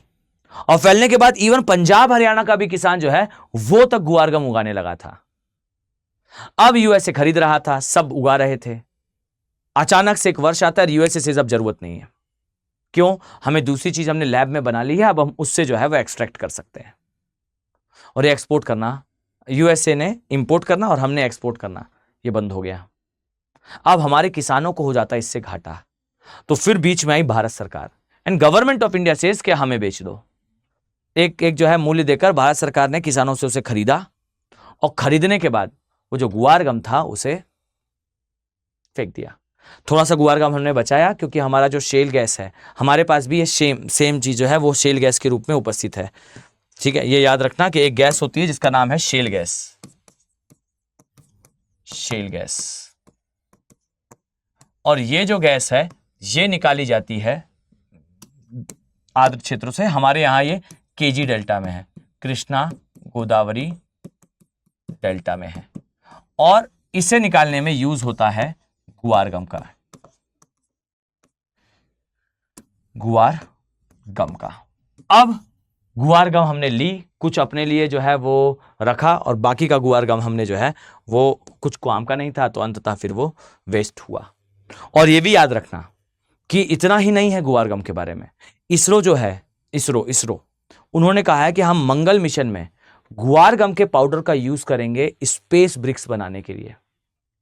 B: और फैलने के बाद इवन पंजाब हरियाणा का भी किसान जो है वो तक गुआर गम उगाने लगा था। अब यूएसए खरीद रहा था, सब उगा रहे थे। अचानक से एक वर्ष आता है, यूएसए से अब जरूरत नहीं है। क्यों? हमें दूसरी चीज हमने लैब में बना ली है, अब हम उससे जो है वो एक्सट्रैक्ट कर सकते हैं और ये एक्सपोर्ट करना, यूएसए ने इंपोर्ट करना और हमने एक्सपोर्ट करना, ये बंद हो गया। अब हमारे किसानों को हो जाता है इससे घाटा। तो फिर बीच में आई भारत सरकार and government of India says कि हमें बेच दो। एक जो है मूल्य देकर भारत सरकार ने किसानों से उसे खरीदा और खरीदने के बाद वो जो गुआर गम था उसे फेंक दिया। थोड़ा सा गुआर गम हमने बचाया क्योंकि हमारा जो शेल गैस है, हमारे पास भी ये सेम चीज जो है वो शेल गैस के रूप में उपस्थित है। ठीक है, ये याद रखना कि एक गैस होती है जिसका नाम है शेल गैस। शेल गैस, और ये जो गैस है ये निकाली जाती है आर्द्र क्षेत्रों से। हमारे यहां ये केजी डेल्टा में है, कृष्णा गोदावरी डेल्टा में है और इसे निकालने में यूज होता है गुआर गम का। गुआर गम का। अब गुआर गम हमने ली, कुछ अपने लिए जो है वो रखा और बाकी का गुआर गम हमने जो है वो कुछ काम का नहीं था तो अंततः फिर वो वेस्ट हुआ। और ये भी याद रखना कि इतना ही नहीं है गुआरगम के बारे में। इसरो जो है, इसरो उन्होंने कहा है कि हम मंगल मिशन में गुआरगम के पाउडर का यूज करेंगे स्पेस ब्रिक्स बनाने के लिए।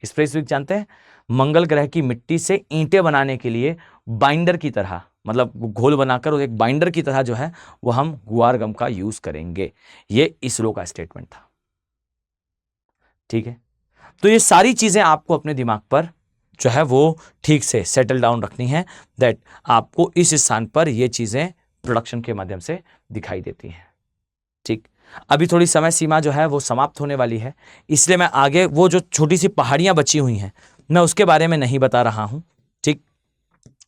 B: स्पेस ब्रिक्स जानते हैं, मंगल ग्रह की मिट्टी से ईंटें बनाने के लिए बाइंडर की तरह, मतलब घोल बनाकर और एक बाइंडर की तरह जो है वो हम गुआरगम का यूज करेंगे। ये इसरो का स्टेटमेंट था। ठीक है, तो ये सारी चीजें आपको अपने दिमाग पर जो है वो ठीक से सेटल डाउन रखनी है, दैट आपको इस स्थान पर ये चीजें प्रोडक्शन के माध्यम से दिखाई देती हैं। ठीक, अभी थोड़ी समय सीमा जो है वो समाप्त होने वाली है, इसलिए मैं आगे वो जो छोटी सी पहाड़ियां बची हुई हैं मैं उसके बारे में नहीं बता रहा हूं। ठीक,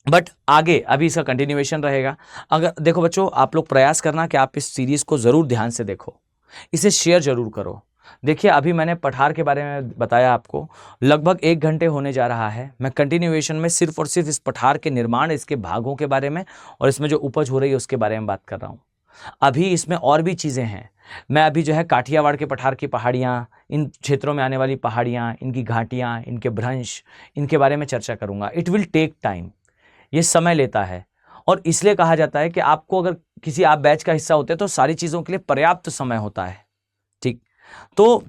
B: बट आगे अभी इसका कंटिन्यूएशन रहेगा। अगर देखो बच्चों, आप लोग प्रयास करना कि आप इस सीरीज को जरूर ध्यान से देखो, इसे शेयर जरूर करो। देखिए, अभी मैंने पठार के बारे में बताया आपको, लगभग 1 घंटे होने जा रहा है। मैं कंटिन्यूएशन में सिर्फ और सिर्फ इस पठार के निर्माण, इसके भागों के बारे में और इसमें जो उपज हो रही है उसके बारे में बात कर रहा हूँ। अभी इसमें और भी चीज़ें हैं। मैं अभी जो है काठियावाड़ के पठार की पहाड़ियाँ, इन क्षेत्रों में आने वाली पहाड़ियाँ, इनकी घाटियाँ, इनके भ्रंश, इनके बारे में चर्चा करूँगा। इट विल टेक टाइम, ये समय लेता है, और इसलिए कहा जाता है कि आपको अगर किसी आप बैच का हिस्सा होते हैं तो सारी चीज़ों के लिए पर्याप्त समय होता है। ठीक, तो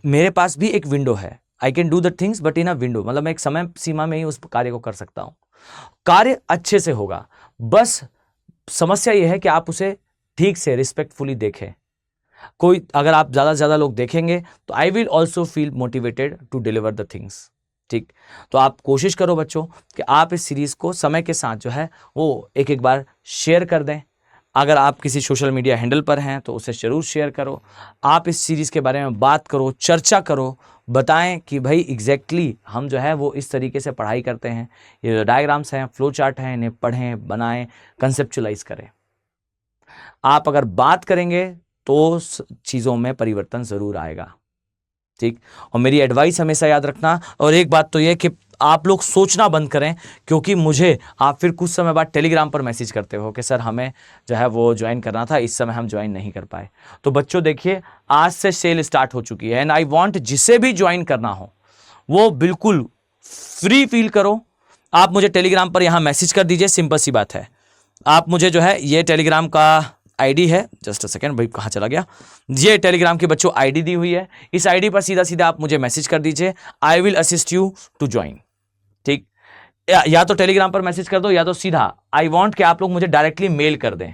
B: मेरे पास भी एक विंडो है, I can do the things but in a window, मतलब मैं एक समय सीमा में ही उस कार्य को कर सकता हूँ। कार्य अच्छे से होगा, बस समस्या यह है कि आप उसे ठीक से रिस्पेक्टफुली देखें। कोई अगर आप ज़्यादा से ज़्यादा लोग देखेंगे तो I will also feel motivated to deliver the things. ठीक, तो आप कोशिश करो बच्चों कि आप इस सीरीज़ को समय के साथ जो है वो एक एक बार शेयर कर दें। अगर आप किसी सोशल मीडिया हैंडल पर हैं तो उसे ज़रूर शेयर करो। आप इस सीरीज़ के बारे में बात करो, चर्चा करो, बताएं कि भाई एग्जैक्टली हम जो है वो इस तरीके से पढ़ाई करते हैं। ये जो डायग्राम्स हैं, फ्लो चार्ट हैं, इन्हें पढ़ें, बनाएं, कंसेप्चुलाइज करें। आप अगर बात करेंगे तो चीज़ों में परिवर्तन ज़रूर आएगा। ठीक, और मेरी एडवाइस हमेशा याद रखना, और एक बात तो यह कि आप लोग सोचना बंद करें, क्योंकि मुझे आप फिर कुछ समय बाद टेलीग्राम पर मैसेज करते हो कि सर हमें जो है वो ज्वाइन करना था, इस समय हम ज्वाइन नहीं कर पाए। तो बच्चों देखिए, आज से सेल स्टार्ट हो चुकी है एंड आई वांट जिसे भी ज्वाइन करना हो वो बिल्कुल फ्री फील करो। आप मुझे टेलीग्राम पर यहाँ मैसेज कर दीजिए, सिंपल सी बात है। आप मुझे जो है ये टेलीग्राम का आईडी है, जस्ट अ सेकेंड, भाई कहाँ चला गया, ये टेलीग्राम की बच्चों आईडी दी हुई है। इस आईडी पर सीधा सीधा आप मुझे मैसेज कर दीजिए, I will assist you to join. ठीक, या तो टेलीग्राम पर मैसेज कर दो या तो सीधा आई वांट कि आप लोग मुझे डायरेक्टली मेल कर दें।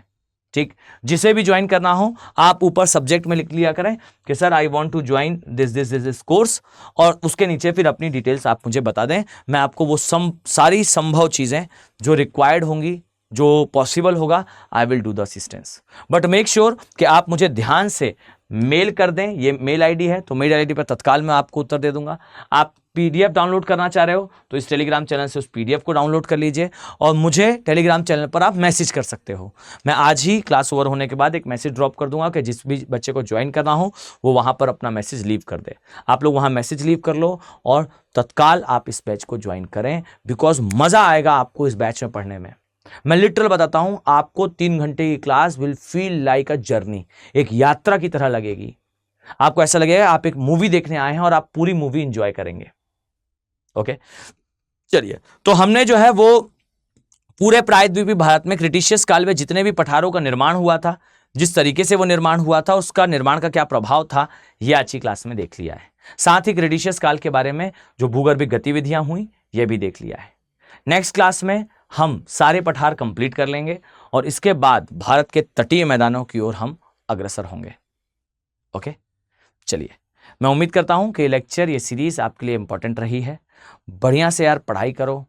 B: ठीक, जिसे भी ज्वाइन करना हो आप ऊपर सब्जेक्ट में लिख लिया करें कि sir I want to join this course, और उसके नीचे फिर अपनी डिटेल्स आप मुझे बता दें। मैं आपको वो सारी संभव चीज़ें जो रिक्वायर्ड होंगी, जो पॉसिबल होगा, I will do the assistance. But make sure कि आप मुझे ध्यान से मेल कर दें। ये मेल आईडी है, तो मेल आईडी पर तत्काल मैं आपको उत्तर दे दूंगा। आप पीडीएफ डाउनलोड करना चाह रहे हो तो इस टेलीग्राम चैनल से उस पीडीएफ को डाउनलोड कर लीजिए, और मुझे टेलीग्राम चैनल पर आप मैसेज कर सकते हो। मैं आज ही क्लास ओवर होने के बाद एक मैसेज ड्रॉप कर दूंगा कि जिस भी बच्चे को ज्वाइन करना हो वो वहां पर अपना मैसेज लीव कर दे। आप लोग वहां मैसेज लीव कर लो और तत्काल आप इस बैच को ज्वाइन करें, बिकॉज मजा आएगा आपको इस बैच में पढ़ने में। मैं लिटरल बताता हूं, आपको 3 घंटे की class will feel like a journey, एक यात्रा की तरह लगेगी। आपको ऐसा लगेगा आप एक मूवी देखने आए हैं और आप पूरी मूवी एंजॉय करेंगे। ओके, चलिए, तो हमने जो है वो पूरे प्रायद्वीपीय भारत में क्रिटिशियस काल में जितने भी पठारों का निर्माण हुआ था, जिस तरीके से वो निर्माण हुआ था, उसका निर्माण का क्या प्रभाव था, ये आज की क्लास में देख लिया है। साथ ही क्रिटिशियस काल के बारे में जो भूगर्भिक गतिविधियां हुई ये भी देख लिया है। नेक्स्ट क्लास में हम सारे पठार कंप्लीट कर लेंगे और इसके बाद भारत के तटीय मैदानों की ओर हम अग्रसर होंगे। ओके, चलिए, मैं उम्मीद करता हूं कि ये लेक्चर, ये सीरीज आपके लिए इंपॉर्टेंट रही है। बढ़िया से यार पढ़ाई करो,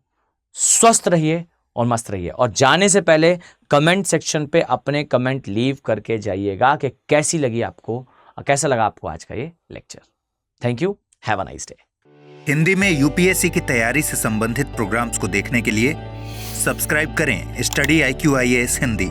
B: स्वस्थ रहिए और मस्त रहिए, और जाने से पहले कमेंट सेक्शन पे अपने कमेंट लीव करके जाइएगा कि कैसी लगी आपको, कैसा लगा आपको आज का ये lecture. Thank you, have a nice day.
A: Hindi में यूपीएससी की तैयारी से संबंधित प्रोग्राम्स को देखने के लिए सब्सक्राइब करें स्टडी IQ IAS हिंदी।